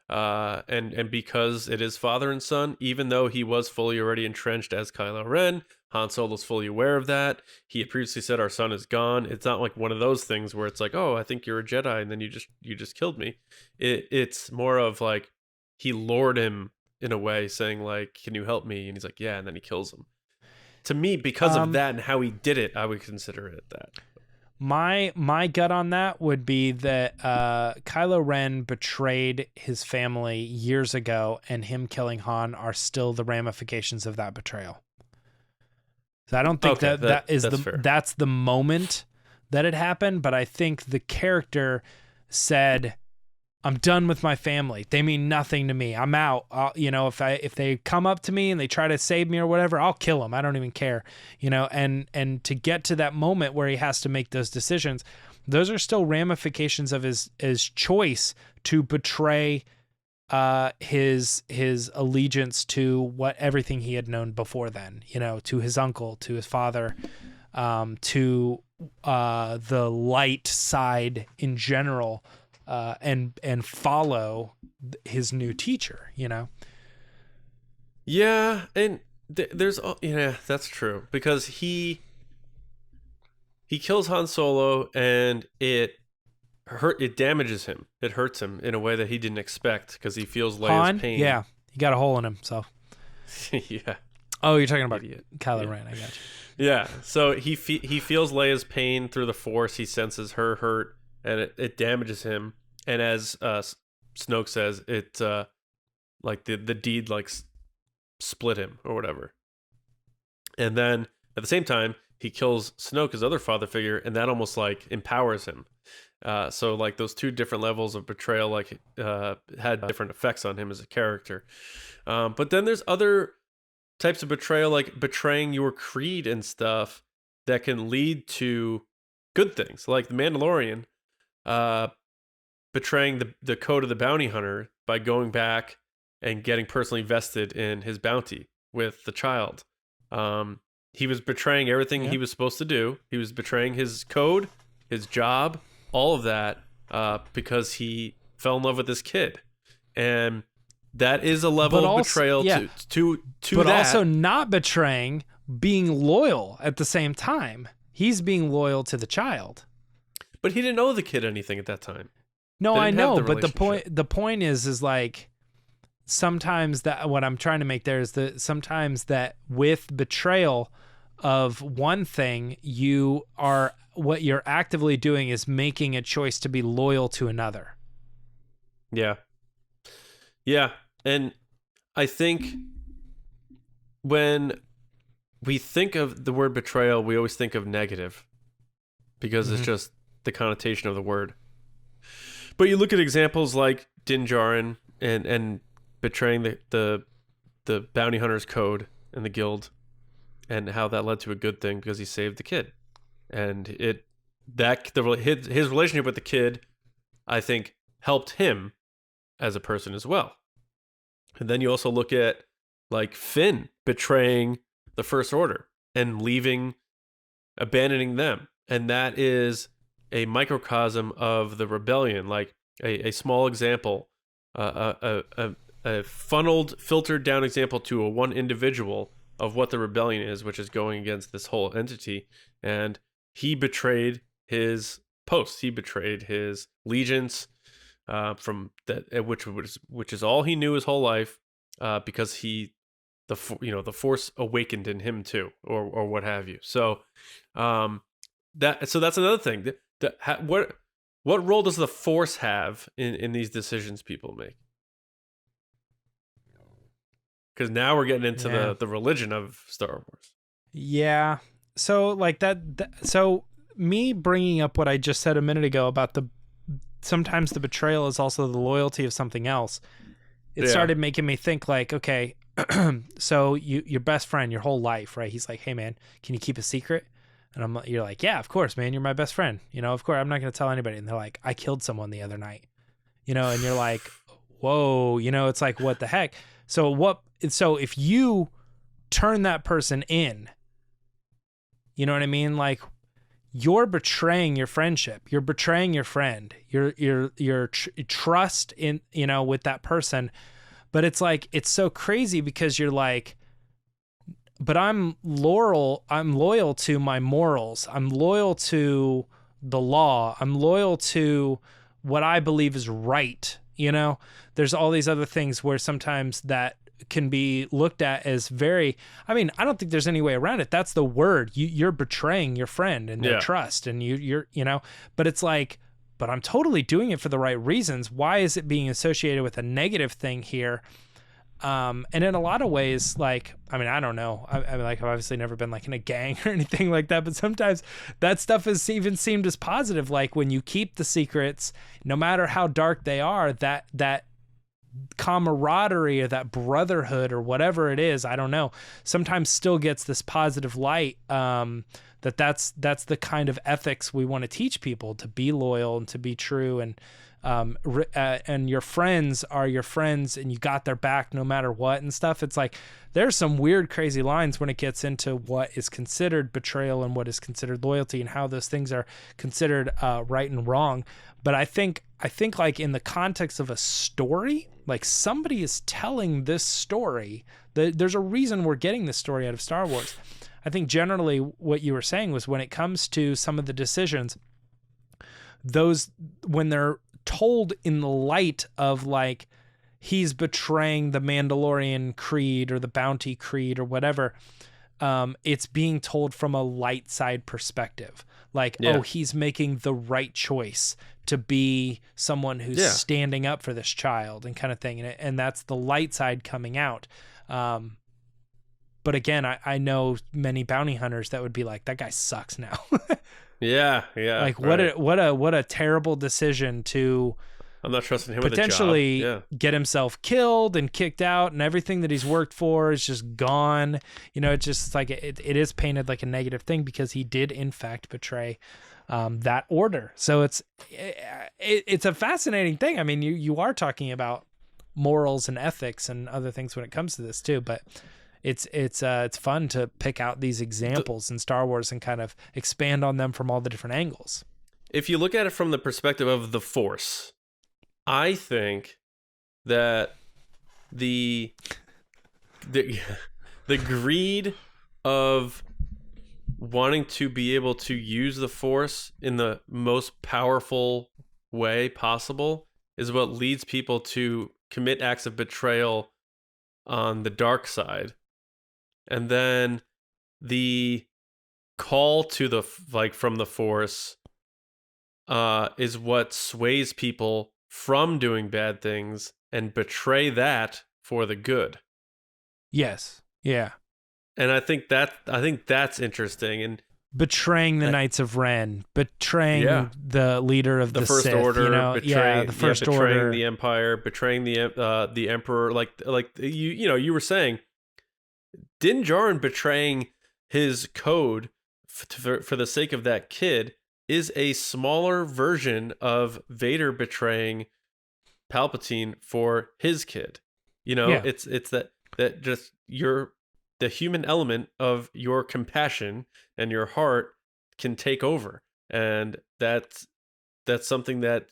and because it is father and son, even though he was fully already entrenched as Kylo Ren, Han Solo's fully aware of that. He had previously said our son is gone. It's not like one of those things where it's like, oh, I think you're a Jedi, and then you just killed me. It's more of like he lured him in a way, saying like, can you help me? And he's like, yeah, and then he kills him. To me, because of that and how he did it, I would consider it that. My gut on that would be that Kylo Ren betrayed his family years ago, and him killing Han are still the ramifications of that betrayal. So I don't think that's the moment that it happened, but I think the character said, I'm done with my family. They mean nothing to me. I'm out. If they come up to me and they try to save me or whatever, I'll kill them. I don't even care. And to get to that moment where he has to make those decisions, those are still ramifications of his choice to betray his allegiance to everything he had known before then, to his uncle, to his father, to the light side in general, and follow his new teacher, Yeah, and that's true, because he kills Han Solo, and it damages him. It hurts him in a way that he didn't expect, because he feels Leia's pain. Yeah, he got a hole in him. So yeah. Oh, you're talking about Kylo Ren. I got you. Yeah. So he feels Leia's pain through the Force. He senses her hurt, and it damages him. And as Snoke says, it like the deed like split him or whatever. And then at the same time, he kills Snoke, his other father figure, and that almost like empowers him. So like those two different levels of betrayal like had different effects on him as a character. But then there's other types of betrayal, like betraying your creed and stuff, that can lead to good things, like the Mandalorian betraying the code of the bounty hunter by going back and getting personally vested in his bounty with the child. He was betraying everything he was supposed to do. He was betraying his code, his job, all of that, because he fell in love with this kid. And that is a level of betrayal to but that. Also not betraying, being loyal at the same time. He's being loyal to the child. But he didn't owe the kid anything at that time. No, I know, but the point is like sometimes that what I'm trying to make there is that sometimes that with betrayal of one thing, what you're actively doing is making a choice to be loyal to another. Yeah. Yeah. And I think when we think of the word betrayal, we always think of negative, because it's just the connotation of the word. But you look at examples like Din Djarin and betraying the bounty hunter's code and the guild, and how that led to a good thing because he saved the kid. And his relationship with the kid, I think, helped him as a person as well. And then you also look at like Finn betraying the First Order and abandoning them. And that is a microcosm of the rebellion, like a small example, a funneled, filtered down example to one individual of what the rebellion is, which is going against this whole entity. And he betrayed his post. He betrayed his allegiance from that, which is all he knew his whole life, because the Force awakened in him too, or what have you. So that's another thing. What role does the Force have in these decisions people make? Because now we're getting into the religion of Star Wars. Yeah. So like so me bringing up what I just said a minute ago about sometimes the betrayal is also the loyalty of something else. It started making me think like, okay, so your best friend your whole life, right? He's like, hey man, can you keep a secret? And you're like, yeah, of course, man. You're my best friend. Of course, I'm not going to tell anybody. And they're like, I killed someone the other night, and you're like, whoa, it's like, what the heck? So if you turn that person in, you know what I mean? Like, you're betraying your friendship. You're betraying your friend. Your trust in, with that person. But it's like, it's so crazy because you're like, but I'm loyal to my morals. I'm loyal to the law. I'm loyal to what I believe is right. There's all these other things where sometimes that can be looked at as I don't think there's any way around it. That's the word. You're betraying your friend and their trust, and you're but it's like, but I'm totally doing it for the right reasons. Why is it being associated with a negative thing here? And in a lot of ways, like, I don't know. I've obviously never been like in a gang or anything like that, but sometimes that stuff is even seemed as positive. Like when you keep the secrets, no matter how dark they are, that camaraderie or that brotherhood or whatever it is, I don't know, sometimes still gets this positive light. That's the kind of ethics we want to teach people, to be loyal and to be true, and your friends are your friends and you got their back no matter what and stuff. It's like there's some weird, crazy lines when it gets into what is considered betrayal and what is considered loyalty and how those things are considered right and wrong. But I think like in the context of a story, like somebody is telling this story, there's a reason we're getting this story out of Star Wars. I think generally what you were saying was when it comes to some of the decisions, those, when they're told in the light of like, he's betraying the Mandalorian creed or the bounty creed or whatever, it's being told from a light side perspective. Like, oh, he's making the right choice to be someone who's standing up for this child and kind of thing. And that's the light side coming out. But again, I know many bounty hunters that would be like, that guy sucks now. Yeah. Like what a terrible decision to I'm not trusting him potentially with a job. Get himself killed and kicked out, and everything that he's worked for is just gone. It's just like it is painted like a negative thing because he did in fact betray that order. So it's a fascinating thing. I mean, you are talking about morals and ethics and other things when it comes to this too, but it's fun to pick out these examples in Star Wars and kind of expand on them from all the different angles. If you look at it from the perspective of the Force, I think that the greed of wanting to be able to use the Force in the most powerful way possible is what leads people to commit acts of betrayal on the dark side. And then the call to the from the Force is what sways people from doing bad things and betray that for the good. Yes. Yeah. And I think that's interesting. And betraying the Knights of Ren, betraying the leader of the First Sith, Order, betraying the First Order, the Empire, betraying the Emperor. Like you were saying, Din Djarin betraying his code for the sake of that kid is a smaller version of Vader betraying Palpatine for his kid. It's that just the human element of your compassion and your heart can take over, and that's something that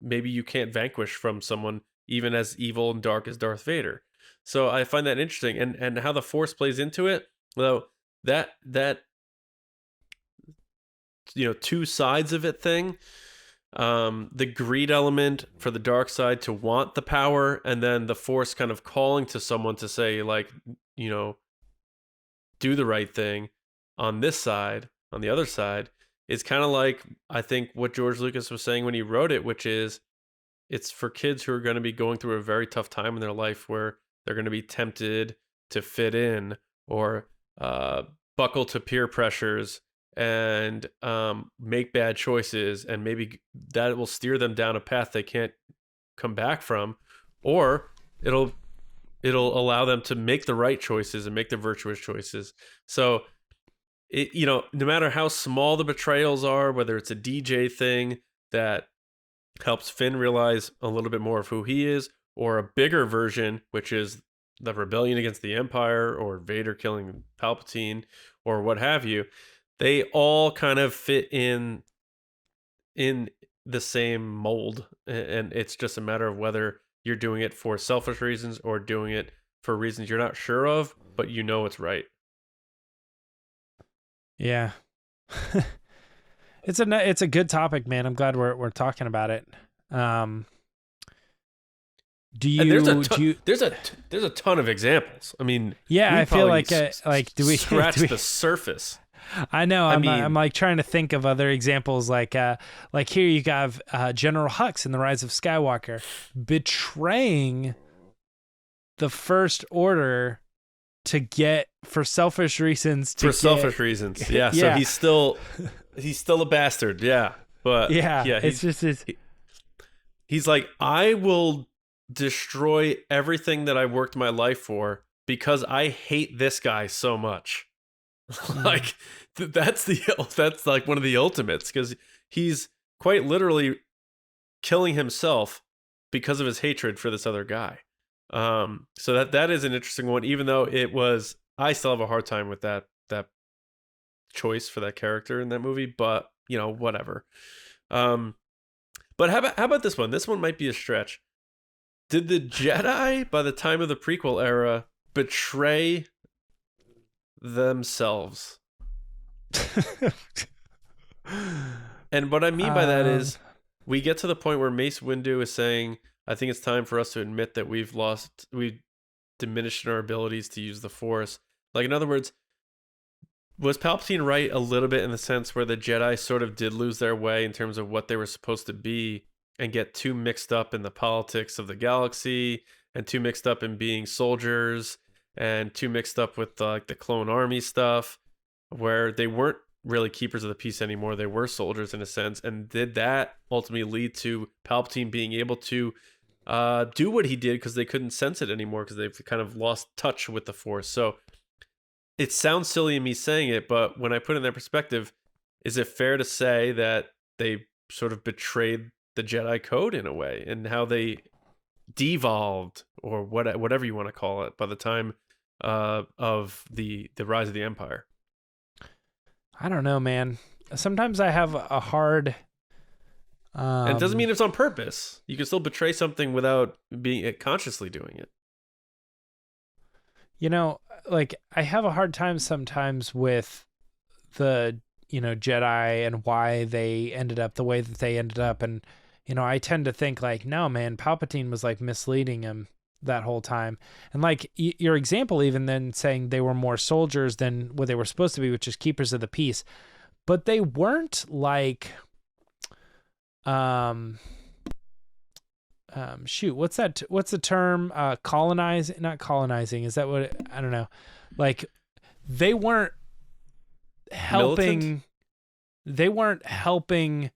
maybe you can't vanquish from someone even as evil and dark as Darth Vader. So I find that interesting, and how the Force plays into it. Though that two sides of it thing, the greed element for the dark side to want the power, and then the Force kind of calling to someone to say, like, do the right thing on this side, on the other side, is kind of like, I think, what George Lucas was saying when he wrote it, which is it's for kids who are going to be going through a very tough time in their life where they're going to be tempted to fit in or buckle to peer pressures and make bad choices, and maybe that will steer them down a path they can't come back from, or it'll allow them to make the right choices and make the virtuous choices. So no matter how small the betrayals are, whether it's a DJ thing that helps Finn realize a little bit more of who he is, or a bigger version, which is the rebellion against the Empire, or Vader killing Palpatine, or what have you, they all kind of fit in the same mold. And it's just a matter of whether you're doing it for selfish reasons or doing it for reasons you're not sure of, but you know it's right. Yeah. It's a good topic, man. I'm glad we're talking about it. There's a ton of examples. I mean, yeah, I feel like do we scratch the surface? I know. I'm like trying to think of other examples. Like here you have General Hux in The Rise of Skywalker betraying the First Order for selfish reasons. Selfish reasons. Yeah. So he's still a bastard. Yeah. But yeah, he's like, I will destroy everything that I worked my life for because I hate this guy so much. Like that's like one of the ultimates, because he's quite literally killing himself because of his hatred for this other guy. So that is an interesting one, even though I still have a hard time with that choice for that character in that movie, but whatever. But how about this one? This one might be a stretch. Did the Jedi, by the time of the prequel era, betray themselves? And what I mean by that is, we get to the point where Mace Windu is saying, I think it's time for us to admit that we've diminished in our abilities to use the Force. Like, in other words, was Palpatine right a little bit in the sense where the Jedi sort of did lose their way in terms of what they were supposed to be, and get too mixed up in the politics of the galaxy, and too mixed up in being soldiers, and too mixed up with the clone army stuff, where they weren't really keepers of the peace anymore? They were soldiers in a sense. And did that ultimately lead to Palpatine being able to do what he did because they couldn't sense it anymore, because they've kind of lost touch with the Force? So it sounds silly in me saying it, but when I put it in that perspective, is it fair to say that they sort of betrayed the Jedi Code in a way, and how they devolved, or whatever you want to call it, by the time of the rise of the Empire? I don't know, man. Sometimes I have a hard... and it doesn't mean it's on purpose. You can still betray something without being consciously doing it. Like, I have a hard time sometimes with the, Jedi and why they ended up the way that they ended up. And, I tend to think like, no, man, Palpatine was like misleading him that whole time. And like your example, even then saying they were more soldiers than what they were supposed to be, which is keepers of the peace, but they weren't like, shoot, what's the term? Not colonizing. Is that what I don't know. Like, they weren't helping. Militant? They weren't helping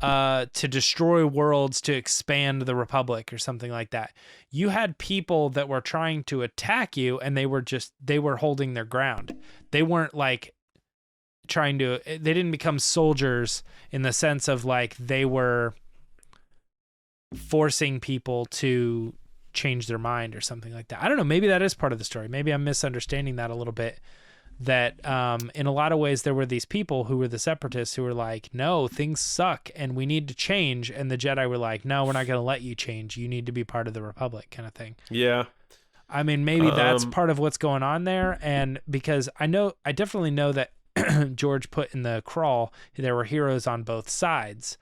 to destroy worlds to expand the Republic or something like that. You had people that were trying to attack you, and they were holding their ground. They weren't like they didn't become soldiers in the sense of like they were forcing people to change their mind or something like that. I don't know. Maybe that is part of the story. Maybe I'm misunderstanding that a little bit. That in a lot of ways there were these people who were the separatists who were like, no, things suck and we need to change. And the Jedi were like, no, we're not going to let you change. You need to be part of the Republic, kind of thing. Yeah. I mean, maybe that's part of what's going on there. And because I definitely know that George put in the crawl, there were heroes on both sides.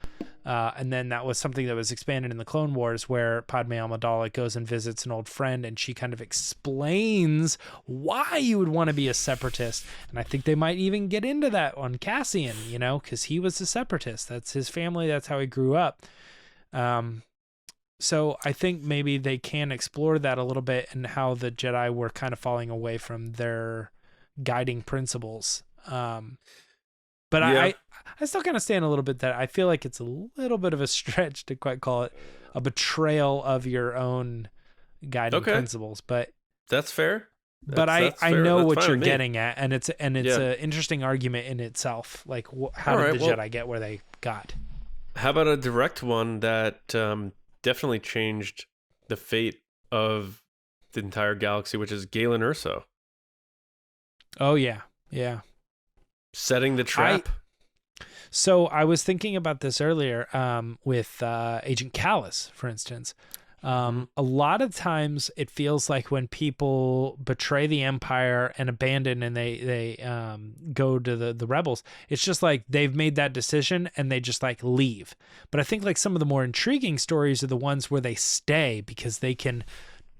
And then that was something that was expanded in the Clone Wars, where Padme Amidala goes and visits an old friend, and she kind of explains why you would want to be a separatist. And I think they might even get into that on Cassian, you know, because he was a separatist. That's his family. That's how he grew up. So I think maybe they can explore that a little bit, and how the Jedi were kind of falling away from their guiding principles. But yeah. I still kind of stand a little bit that I feel like it's a little bit of a stretch to quite call it a betrayal of your own guiding principles. But that's fair. I know what you're getting at, and it's an interesting argument in itself. Like, how did the Jedi get where they got? How about a direct one that definitely changed the fate of the entire galaxy, which is Galen Erso. Oh yeah, yeah. Setting the trap. So I was thinking about this earlier with Agent Callus, for instance. A lot of times it feels like when people betray the Empire and abandon and they go to the rebels, it's just like they've made that decision and they just like leave. But I think like some of the more intriguing stories are the ones where they stay because they can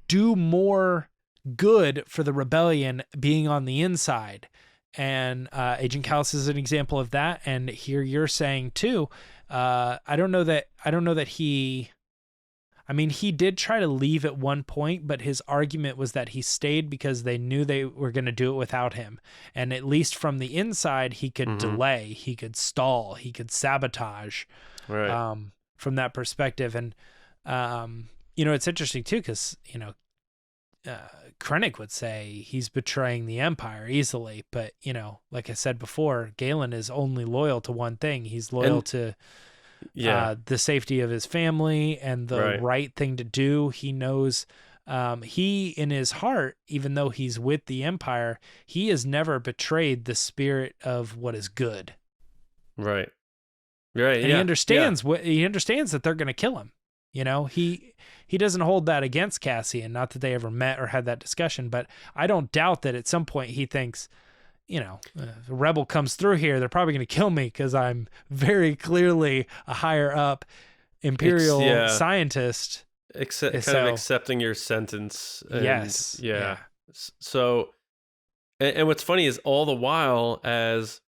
do more good for the rebellion being on the inside. And Agent Callus is an example of that. And here you're saying too, I don't know that he did try to leave at one point, but his argument was that he stayed because they knew they were going to do it without him. And at least from the inside, he could delay, he could stall, he could sabotage, right. From that perspective. And, it's interesting too, because, Krennic would say he's betraying the Empire easily, but like I said before, Galen is only loyal to one thing. He's loyal to the safety of his family and the right thing to do. He knows he in his heart, even though he's with the Empire, he has never betrayed the spirit of what is good. Right. And he understands he understands that they're going to kill him. He doesn't hold that against Cassian, not that they ever met or had that discussion, but I don't doubt that at some point he thinks, the rebel comes through here, they're probably going to kill me because I'm very clearly a higher up Imperial scientist. Kind of accepting your sentence. And, yes. Yeah. So, and what's funny is all the while as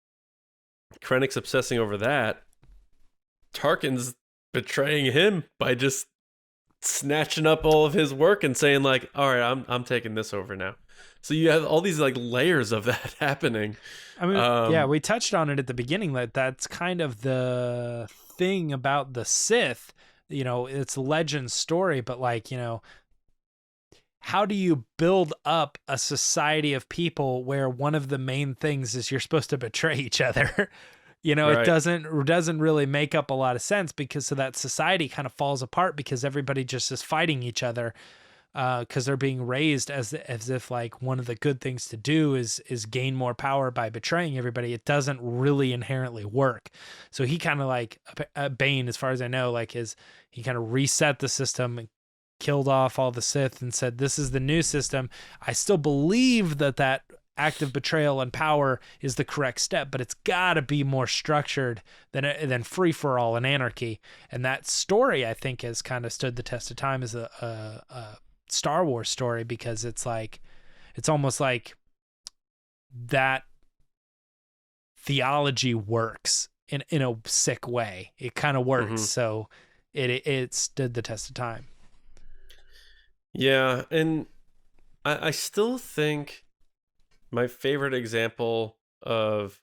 Krennic's obsessing over that, Tarkin's betraying him by just snatching up all of his work and saying like, all right, I'm taking this over now. So you have all these like layers of that happening. I mean, we touched on it at the beginning that that's kind of the thing about the Sith, it's a legend story, but like, how do you build up a society of people where one of the main things is you're supposed to betray each other? Right. It doesn't really make up a lot of sense because so that society kind of falls apart because everybody just is fighting each other because they're being raised as if like one of the good things to do is gain more power by betraying everybody. It doesn't really inherently work. So he kind of like Bane, as far as I know, like he kind of reset the system and killed off all the Sith and said, this is the new system. I still believe that act of betrayal and power is the correct step, but it's got to be more structured than free for all and anarchy. And that story, I think, has kind of stood the test of time as a Star Wars story because it's almost like that theology works in a sick way. It kind of works, so it stood the test of time. Yeah, and I still think. My favorite example of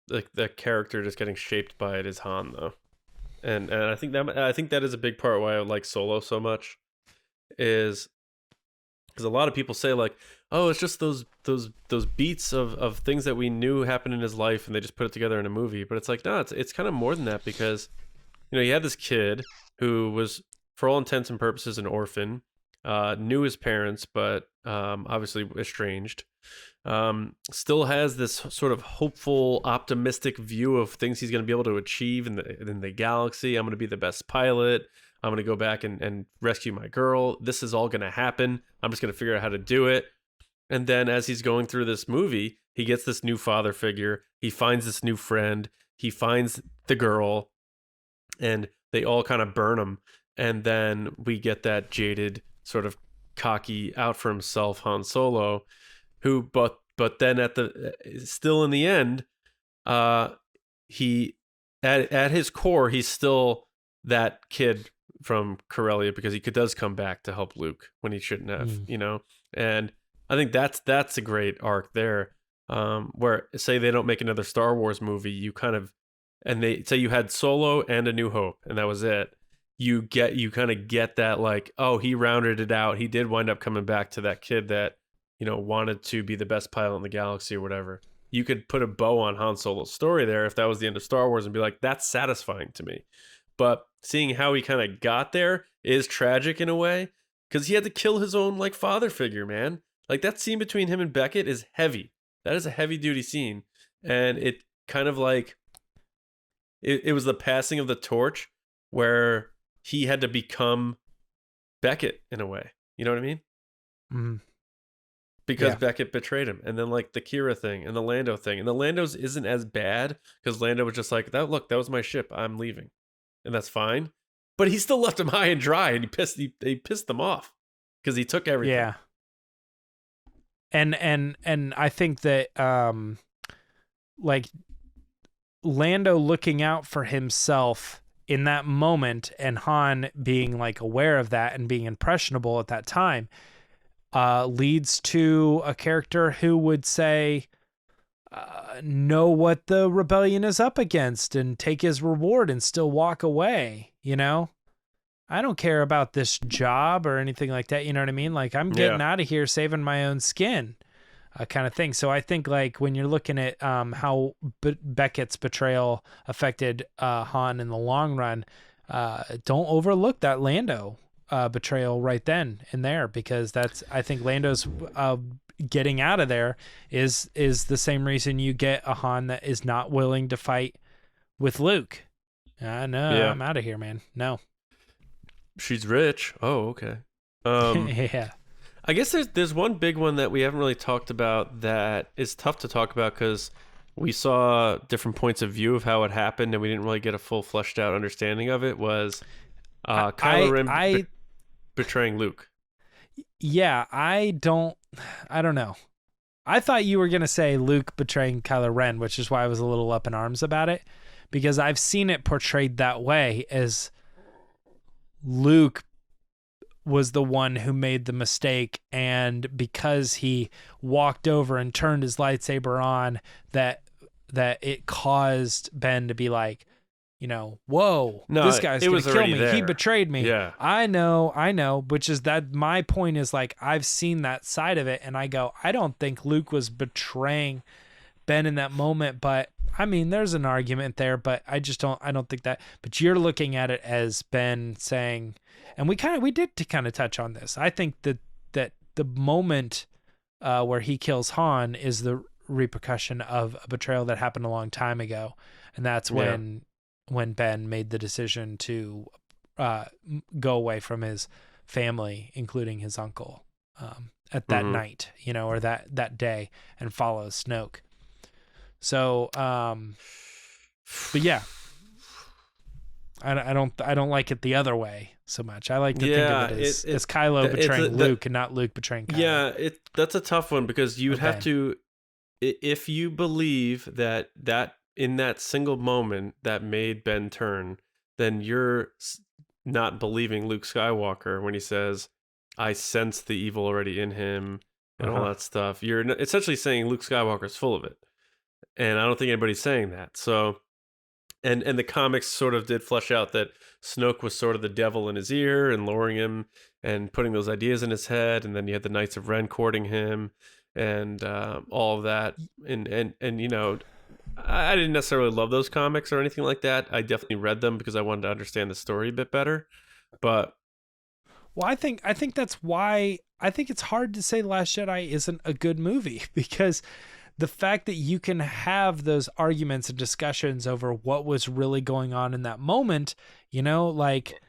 the character just getting shaped by it is Han, though, and I think that is a big part why I like Solo so much, is because a lot of people say like, oh, it's just those beats of things that we knew happened in his life, and they just put it together in a movie. But it's like, no, it's kind of more than that because, you had this kid who was, for all intents and purposes, an orphan, knew his parents, but obviously estranged. Still has this sort of hopeful, optimistic view of things he's going to be able to achieve in the galaxy. I'm going to be the best pilot. I'm going to go back and rescue my girl. This is all going to happen. I'm just going to figure out how to do it. And then as he's going through this movie, he gets this new father figure. He finds this new friend. He finds the girl, and they all kind of burn him. And then we get that jaded, sort of cocky, out for himself Han Solo, who, but then still in the end, he, at his core, he's still that kid from Corellia, because he does come back to help Luke when he shouldn't have, and I think that's a great arc there, where say they don't make another Star Wars movie, you kind of, and they say you had Solo and A New Hope, and that was it. You kind of get that, like, oh, he rounded it out. He did wind up coming back to that kid that, wanted to be the best pilot in the galaxy or whatever. You could put a bow on Han Solo's story there if that was the end of Star Wars and be like, that's satisfying to me. But seeing how he kind of got there is tragic in a way, because he had to kill his own, like, father figure, man. Like, that scene between him and Beckett is heavy. That is a heavy duty scene. And it kind of like, it was the passing of the torch where he had to become Beckett in a way. You know what I mean? Mm-hmm. Because Beckett betrayed him. And then, like, the Kira thing and the Lando thing. And the Lando's isn't as bad, because Lando was just like, that was my ship. I'm leaving. And that's fine. But he still left him high and dry, and he pissed them off because he took everything. Yeah. And I think that like Lando looking out for himself in that moment, and Han being, like, aware of that and being impressionable at that time, leads to a character who would say, know what the rebellion is up against and take his reward and still walk away. I don't care about this job or anything like that. You know what I mean? Like, I'm getting out of here, saving my own skin, kind of thing. So I think, like, when you're looking at how Beckett's betrayal affected Han in the long run, don't overlook that Lando betrayal right then and there, because I think Lando's getting out of there is the same reason you get a Han that is not willing to fight with Luke. I'm out of here, man. No. She's rich. Oh, okay. Yeah. I guess there's one big one that we haven't really talked about that is tough to talk about, because we saw different points of view of how it happened, and we didn't really get a full fleshed out understanding of it, was Kylo Ren betraying Luke. Yeah, I don't know. I thought you were going to say Luke betraying Kylo Ren, which is why I was a little up in arms about it, because I've seen it portrayed that way, as Luke was the one who made the mistake, and because he walked over and turned his lightsaber on, that it caused Ben to be like, whoa, no, this guy's going to kill me. There. He betrayed me. Yeah. I know, which is that my point is, like, I've seen that side of it, and I go, I don't think Luke was betraying Ben in that moment, but I mean, there's an argument there, but I don't think that, but you're looking at it as Ben saying, and we did touch on this. I think that the moment where he kills Han is the repercussion of a betrayal that happened a long time ago. And that's when Ben made the decision to go away from his family, including his uncle, at that night, or that day, and follow Snoke. So, but yeah, I don't like it the other way so much. I like to think of it as Kylo betraying Luke and not Luke betraying Kylo. Yeah, that's a tough one, because you would have to, if you believe that in that single moment that made Ben turn, then you're not believing Luke Skywalker when he says, I sense the evil already in him and all that stuff. You're essentially saying Luke Skywalker's full of it. And I don't think anybody's saying that. So, and the comics sort of did flesh out that Snoke was sort of the devil in his ear and luring him and putting those ideas in his head. And then you had the Knights of Ren courting him and all of that. And I didn't necessarily love those comics or anything like that. I definitely read them because I wanted to understand the story a bit better. But well, I think that's why I think it's hard to say The Last Jedi isn't a good movie, because the fact that you can have those arguments and discussions over what was really going on in that moment, like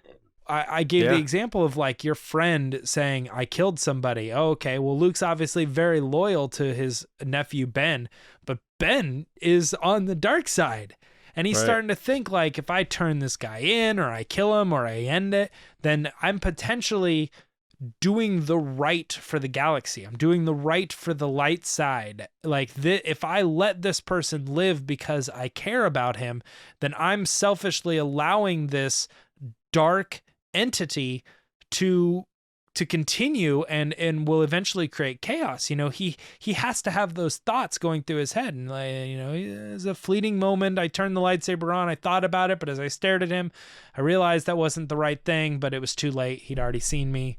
I gave the Yeah. example of like your friend saying, I killed somebody. Oh, okay. Well, Luke's obviously very loyal to his nephew, Ben, but Ben is on the dark side. And he's Right. starting to think like, if I turn this guy in or I kill him or I end it, then I'm potentially doing the right for the galaxy. I'm doing the right for the light side. Like if I let this person live because I care about him, then I'm selfishly allowing this dark entity to continue and will eventually create chaos. You know, he has to have those thoughts going through his head, and like, you know, it's a fleeting moment. I turned the lightsaber on, I thought about it, but as I stared at him, I realized that wasn't the right thing, but it was too late. He'd already seen me,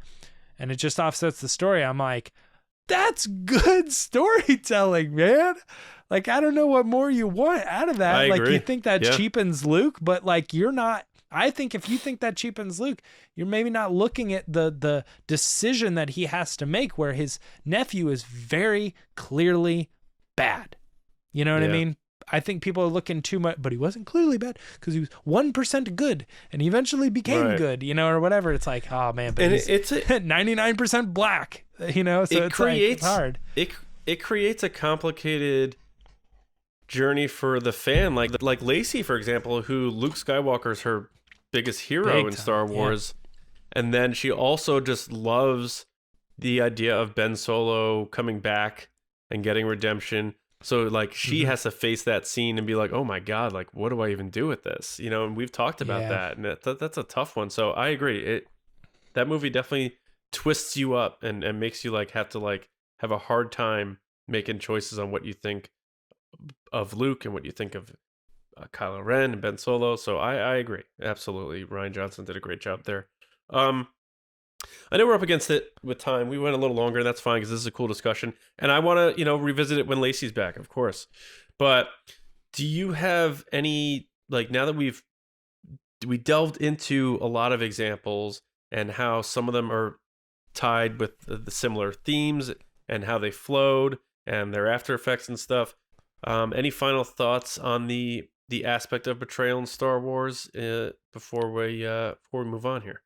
and it just offsets the story. I'm like, that's good storytelling, man. Like, I don't know what more you want out of that. I Like, agree. you think that Yeah. cheapens Luke, but like, you're not. I think if you think that cheapens Luke, you're maybe not looking at the decision that he has to make, where his nephew is very clearly bad. You know what I Yeah. mean? I think people are looking too much, but he wasn't clearly bad because he was 1% good and he eventually became Right. good, you know, or whatever. It's like, oh man, but And he's it's a, 99% black, you know, so it it's like, creates it's hard. it creates a complicated journey for the fan, like Lacey, for example, who Luke Skywalker's her biggest hero Big in time, Star yeah. Wars, and then she also just loves the idea of Ben Solo coming back and getting redemption. So like she Mhm. has to face that scene and be like, oh my god, like what do I even do with this, you know? And we've talked about Yeah. that, and that's a tough one. So I agree, that movie definitely twists you up and makes you like have to like have a hard time making choices on what you think of Luke and what you think of Kylo Ren and Ben Solo. So I agree, absolutely. Ryan Johnson did a great job there. I know we're up against it with time. We went a little longer. That's fine because this is a cool discussion, and I want to revisit it when Lacey's back, of course. But do you have any, like, now that we delved into a lot of examples and how some of them are tied with the similar themes and how they flowed and their after effects and stuff. Any final thoughts on the aspect of betrayal in Star Wars before we move on here?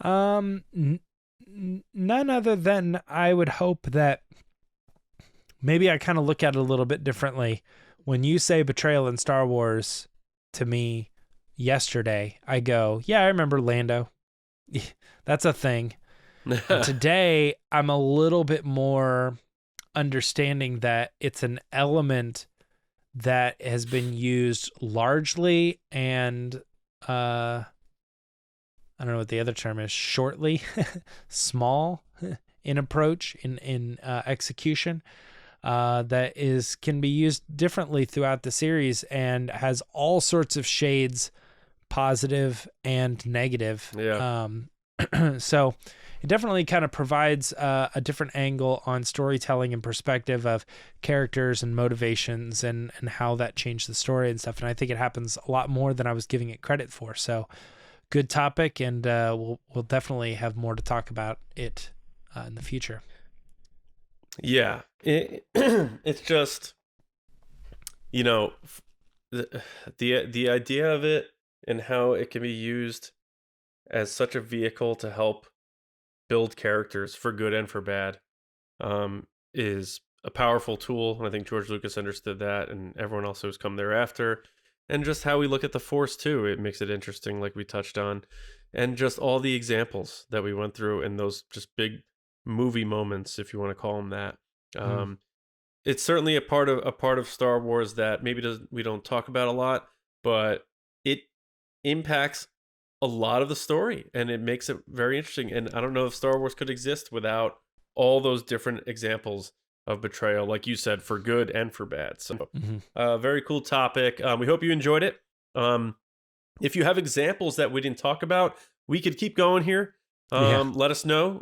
None other than I would hope that maybe I kind of look at it a little bit differently. When you say betrayal in Star Wars to me yesterday, I go, yeah, I remember Lando. That's a thing. And today, I'm a little bit more understanding that it's an element that has been used largely and I don't know what the other term is, shortly, small in approach, in execution, that can be used differently throughout the series and has all sorts of shades, positive and negative. Yeah. So it definitely kind of provides a different angle on storytelling and perspective of characters and motivations and how that changed the story and stuff. And I think it happens a lot more than I was giving it credit for. So good topic, and we'll definitely have more to talk about it in the future. Yeah, it's just, the idea of it and how it can be used as such a vehicle to help build characters for good and for bad is a powerful tool. And I think George Lucas understood that, and everyone else who's come thereafter. And just how we look at the Force too, it makes it interesting, like we touched on, and just all the examples that we went through and those just big movie moments, if you want to call them that. It's certainly a part of Star Wars that maybe we don't talk about a lot, but it impacts a lot of the story, and it makes it very interesting. And I don't know if Star Wars could exist without all those different examples of betrayal, like you said, for good and for bad. So very cool topic. We hope you enjoyed it. If you have examples that we didn't talk about, we could keep going here. Let us know.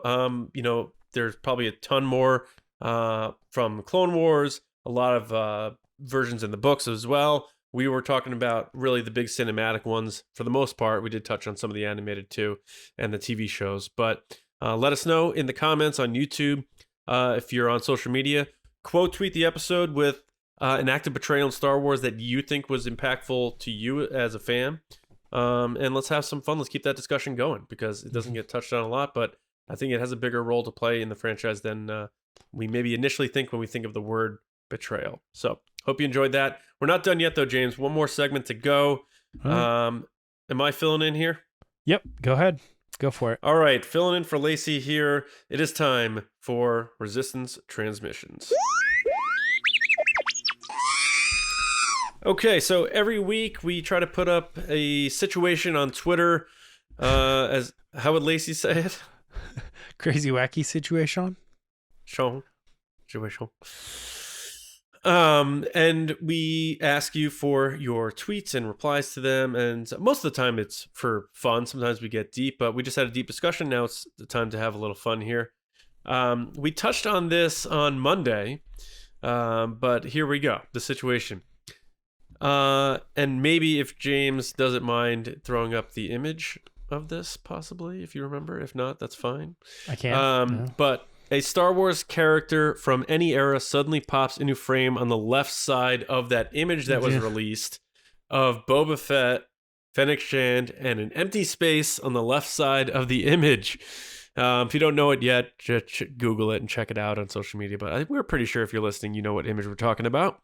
There's probably a ton more from Clone Wars, a lot of versions in the books as well. We were talking about really the big cinematic ones for the most part. We did touch on some of the animated too and the TV shows, but let us know in the comments on YouTube. If you're on social media, quote tweet the episode with an act of betrayal in Star Wars that you think was impactful to you as a fan. And let's have some fun. Let's keep that discussion going because it doesn't get touched on a lot, but I think it has a bigger role to play in the franchise than we maybe initially think when we think of the word betrayal. So hope you enjoyed that. We're not done yet though, James. One more segment to go. Am I filling in here? Yep. Go ahead. Go for it. All right. Filling in for Lacey here. It is time for Resistance Transmissions. Okay, so every week we try to put up a situation on Twitter. As how would Lacey say it? Crazy wacky situation. Situation. And we ask you for your tweets and replies to them, and most of the time it's for fun. Sometimes we get deep, but we just had a deep discussion. Now it's the time to have a little fun here. We touched on this on Monday, but here we go. The situation. And maybe if James doesn't mind throwing up the image of this, possibly, if you remember. If not, that's fine. I can't. No. But a Star Wars character from any era suddenly pops into frame on the left side of that image that was released of Boba Fett, Fennec Shand, and an empty space on the left side of the image. If you don't know it yet, just Google it and check it out on social media. But we're pretty sure if you're listening, you know what image we're talking about.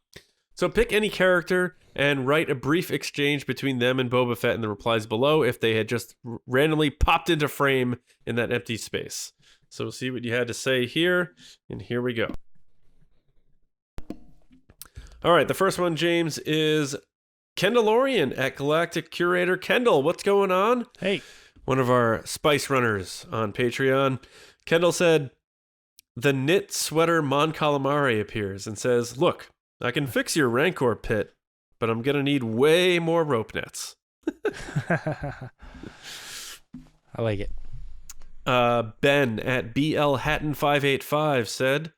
So pick any character and write a brief exchange between them and Boba Fett in the replies below if they had just randomly popped into frame in that empty space. So we'll see what you had to say here, and here we go. All right, the first one, James, is Kendallorian at Galactic Curator Kendall. What's going on? Hey. One of our Spice Runners on Patreon. Kendall said, the knit sweater Mon Calamari appears and says, look, I can fix your Rancor pit, but I'm going to need way more rope nets. I like it. Ben at BL Hatton 585 said,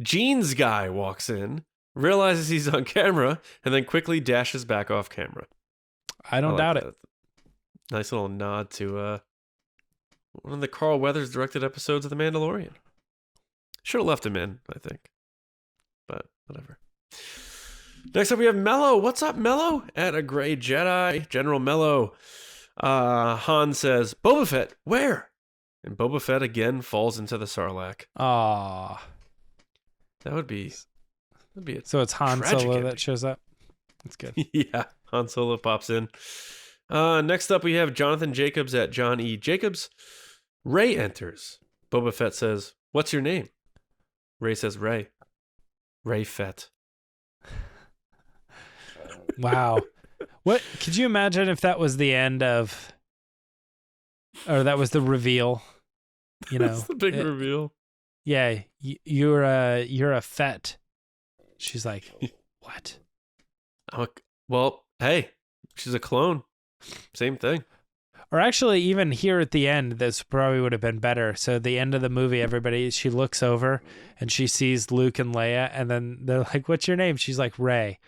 Jeans guy walks in, realizes he's on camera, and then quickly dashes back off camera. I don't doubt it. Nice little nod to one of the Carl Weathers directed episodes of The Mandalorian. Should have left him in, I think. But whatever. Next up, we have Mello. What's up, Mello? At a Gray Jedi, General Mello. Han says, Boba Fett, where? And Boba Fett again falls into the Sarlacc. Aww. That would be a so it's Han tragic Solo ending. that shows up. That's good. Yeah, Han Solo pops in. Next up, we have Jonathan Jacobs at John E. Jacobs. Rey enters. Boba Fett says, what's your name? Rey says, Rey. Rey Fett. Wow. What could you imagine if that was the end of, or that was the reveal? You know, that's the big reveal. Yeah, you're a Fett. She's like, what? Well, hey, she's a clone. Same thing. Or actually, even here at the end, this probably would have been better. So the end of the movie, she looks over and she sees Luke and Leia, and then they're like, "What's your name?" She's like, Rey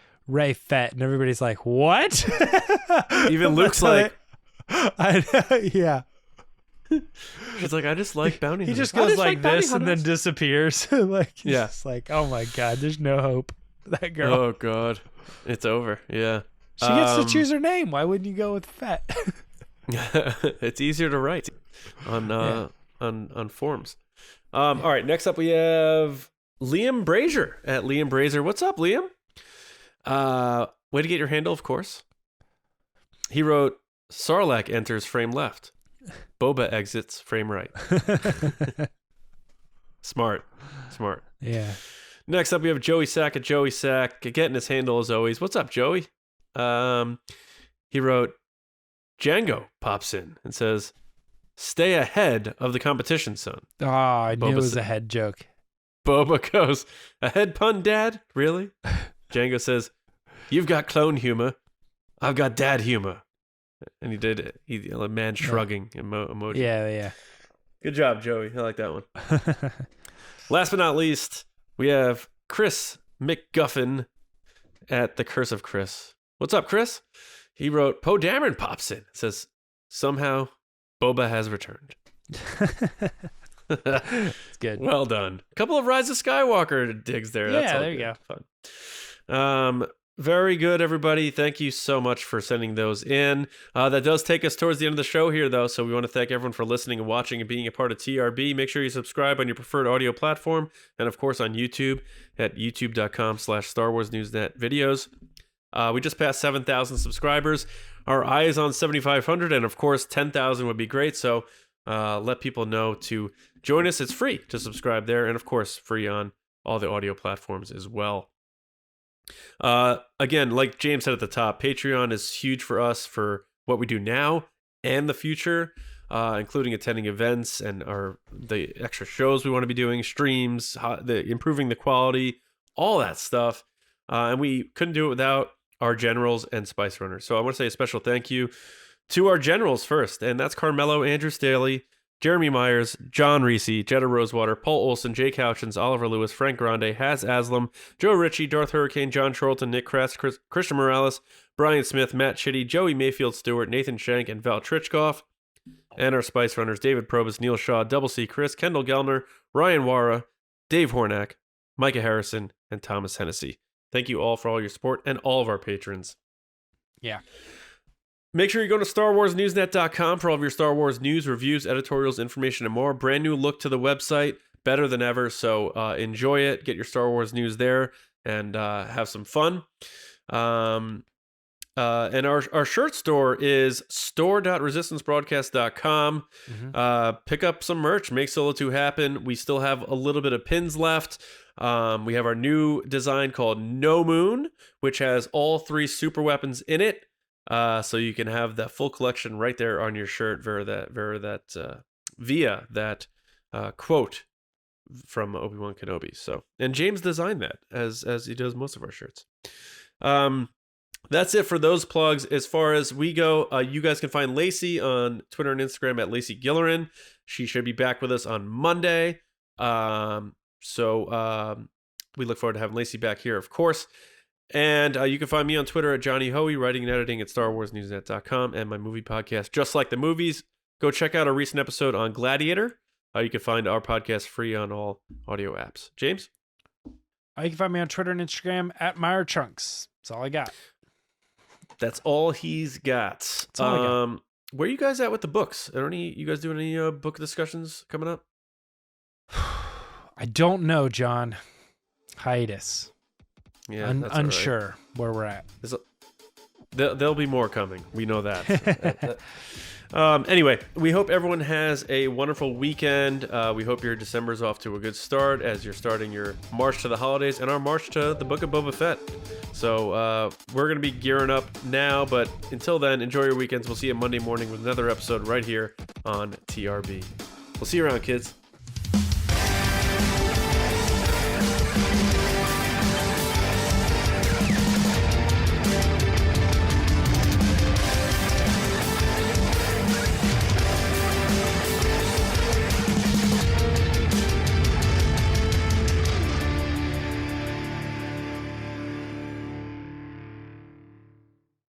Fett, and everybody's like, "What?" Even Luke's like, yeah. She's like, I just like bounty hunters. He just goes like this and then disappears. Yeah. Just like, oh my God, there's no hope. That girl. Oh God, it's over. Yeah. She gets to choose her name. Why wouldn't you go with Fett? It's easier to write on forms. All right, next up we have Liam Brazier at Liam Brazier. What's up, Liam? Way to get your handle, of course. He wrote, Sarlacc enters frame left. Boba exits frame right. Smart. Yeah. Next up we have Joey Sack at Joey Sack, getting his handle as always. What's up, Joey? He wrote, Django pops in and says, stay ahead of the competition, son. Oh, I knew it was a head joke. Boba goes, a head pun, Dad? Really? Django says, you've got clone humor. I've got dad humor. And he did it. A man shrugging emoji. Yeah. Good job, Joey. I like that one. Last but not least, we have Chris McGuffin at The Curse of Chris. What's up, Chris? He wrote, Poe Dameron pops in. Says, somehow Boba has returned. It's good. Well done. A couple of Rise of Skywalker digs there. Yeah, That's all there you good. go. Fun. Very good, everybody. Thank you so much for sending those in. That does take us towards the end of the show here, though, so we want to thank everyone for listening and watching and being a part of TRB. Make sure you subscribe on your preferred audio platform and, of course, on YouTube at youtube.com/Star Wars Newsnet videos. We just passed 7,000 subscribers. Our eye is on 7,500, and, of course, 10,000 would be great, so let people know to join us. It's free to subscribe there, and, of course, free on all the audio platforms as well. Again, like James said at the top, Patreon is huge for us for what we do now and the future, including attending events and the extra shows we want to be doing, streams, improving the quality, all that stuff. And we couldn't do it without our generals and Spice Runners. So I want to say a special thank you to our generals first, and that's Carmelo, Andrew Staley, Jeremy Myers, John Reese, Jetta Rosewater, Paul Olson, Jake Houchins, Oliver Lewis, Frank Grande, Haz Aslam, Joe Ritchie, Darth Hurricane, John Charlton, Nick Kress, Christian Morales, Brian Smith, Matt Chitty, Joey Mayfield Stewart, Nathan Shank, and Val Trichkoff. And our Spice Runners, David Probus, Neil Shaw, Double C Chris, Kendall Gelner, Ryan Wara, Dave Hornack, Micah Harrison, and Thomas Hennessy. Thank you all for all your support and all of our patrons. Yeah. Make sure you go to StarWarsNewsNet.com for all of your Star Wars news, reviews, editorials, information, and more. Brand new look to the website, better than ever. So enjoy it. Get your Star Wars news there and have some fun. And our shirt store is store.resistancebroadcast.com. Pick up some merch. Make Solo 2 happen. We still have a little bit of pins left. We have our new design called No Moon, which has all 3 super weapons in it. So you can have the full collection right there on your shirt via that quote from Obi-Wan Kenobi. So, and James designed that as he does most of our shirts. That's it for those plugs. As far as we go, you guys can find Lacey on Twitter and Instagram at Lacey Gilleran. She should be back with us on Monday. So we look forward to having Lacey back here, of course. And you can find me on Twitter at Johnny Hoey, writing and editing at StarWarsNewsNet.com, and my movie podcast, Just Like the Movies. Go check out our recent episode on Gladiator. You can find our podcast free on all audio apps. James? You can find me on Twitter and Instagram at MeyerChunks. That's all I got. That's all he's got. That's all I got. Where are you guys at with the books? You guys doing any book discussions coming up? I don't know, John. Hiatus. Yeah, unsure where we're at. There'll be more coming. We know that. Anyway, we hope everyone has a wonderful weekend. We hope your December's off to a good start as you're starting your march to the holidays and our march to the Book of Boba Fett. So we're going to be gearing up now, but until then, enjoy your weekends. We'll see you Monday morning with another episode right here on TRB. We'll see you around, kids.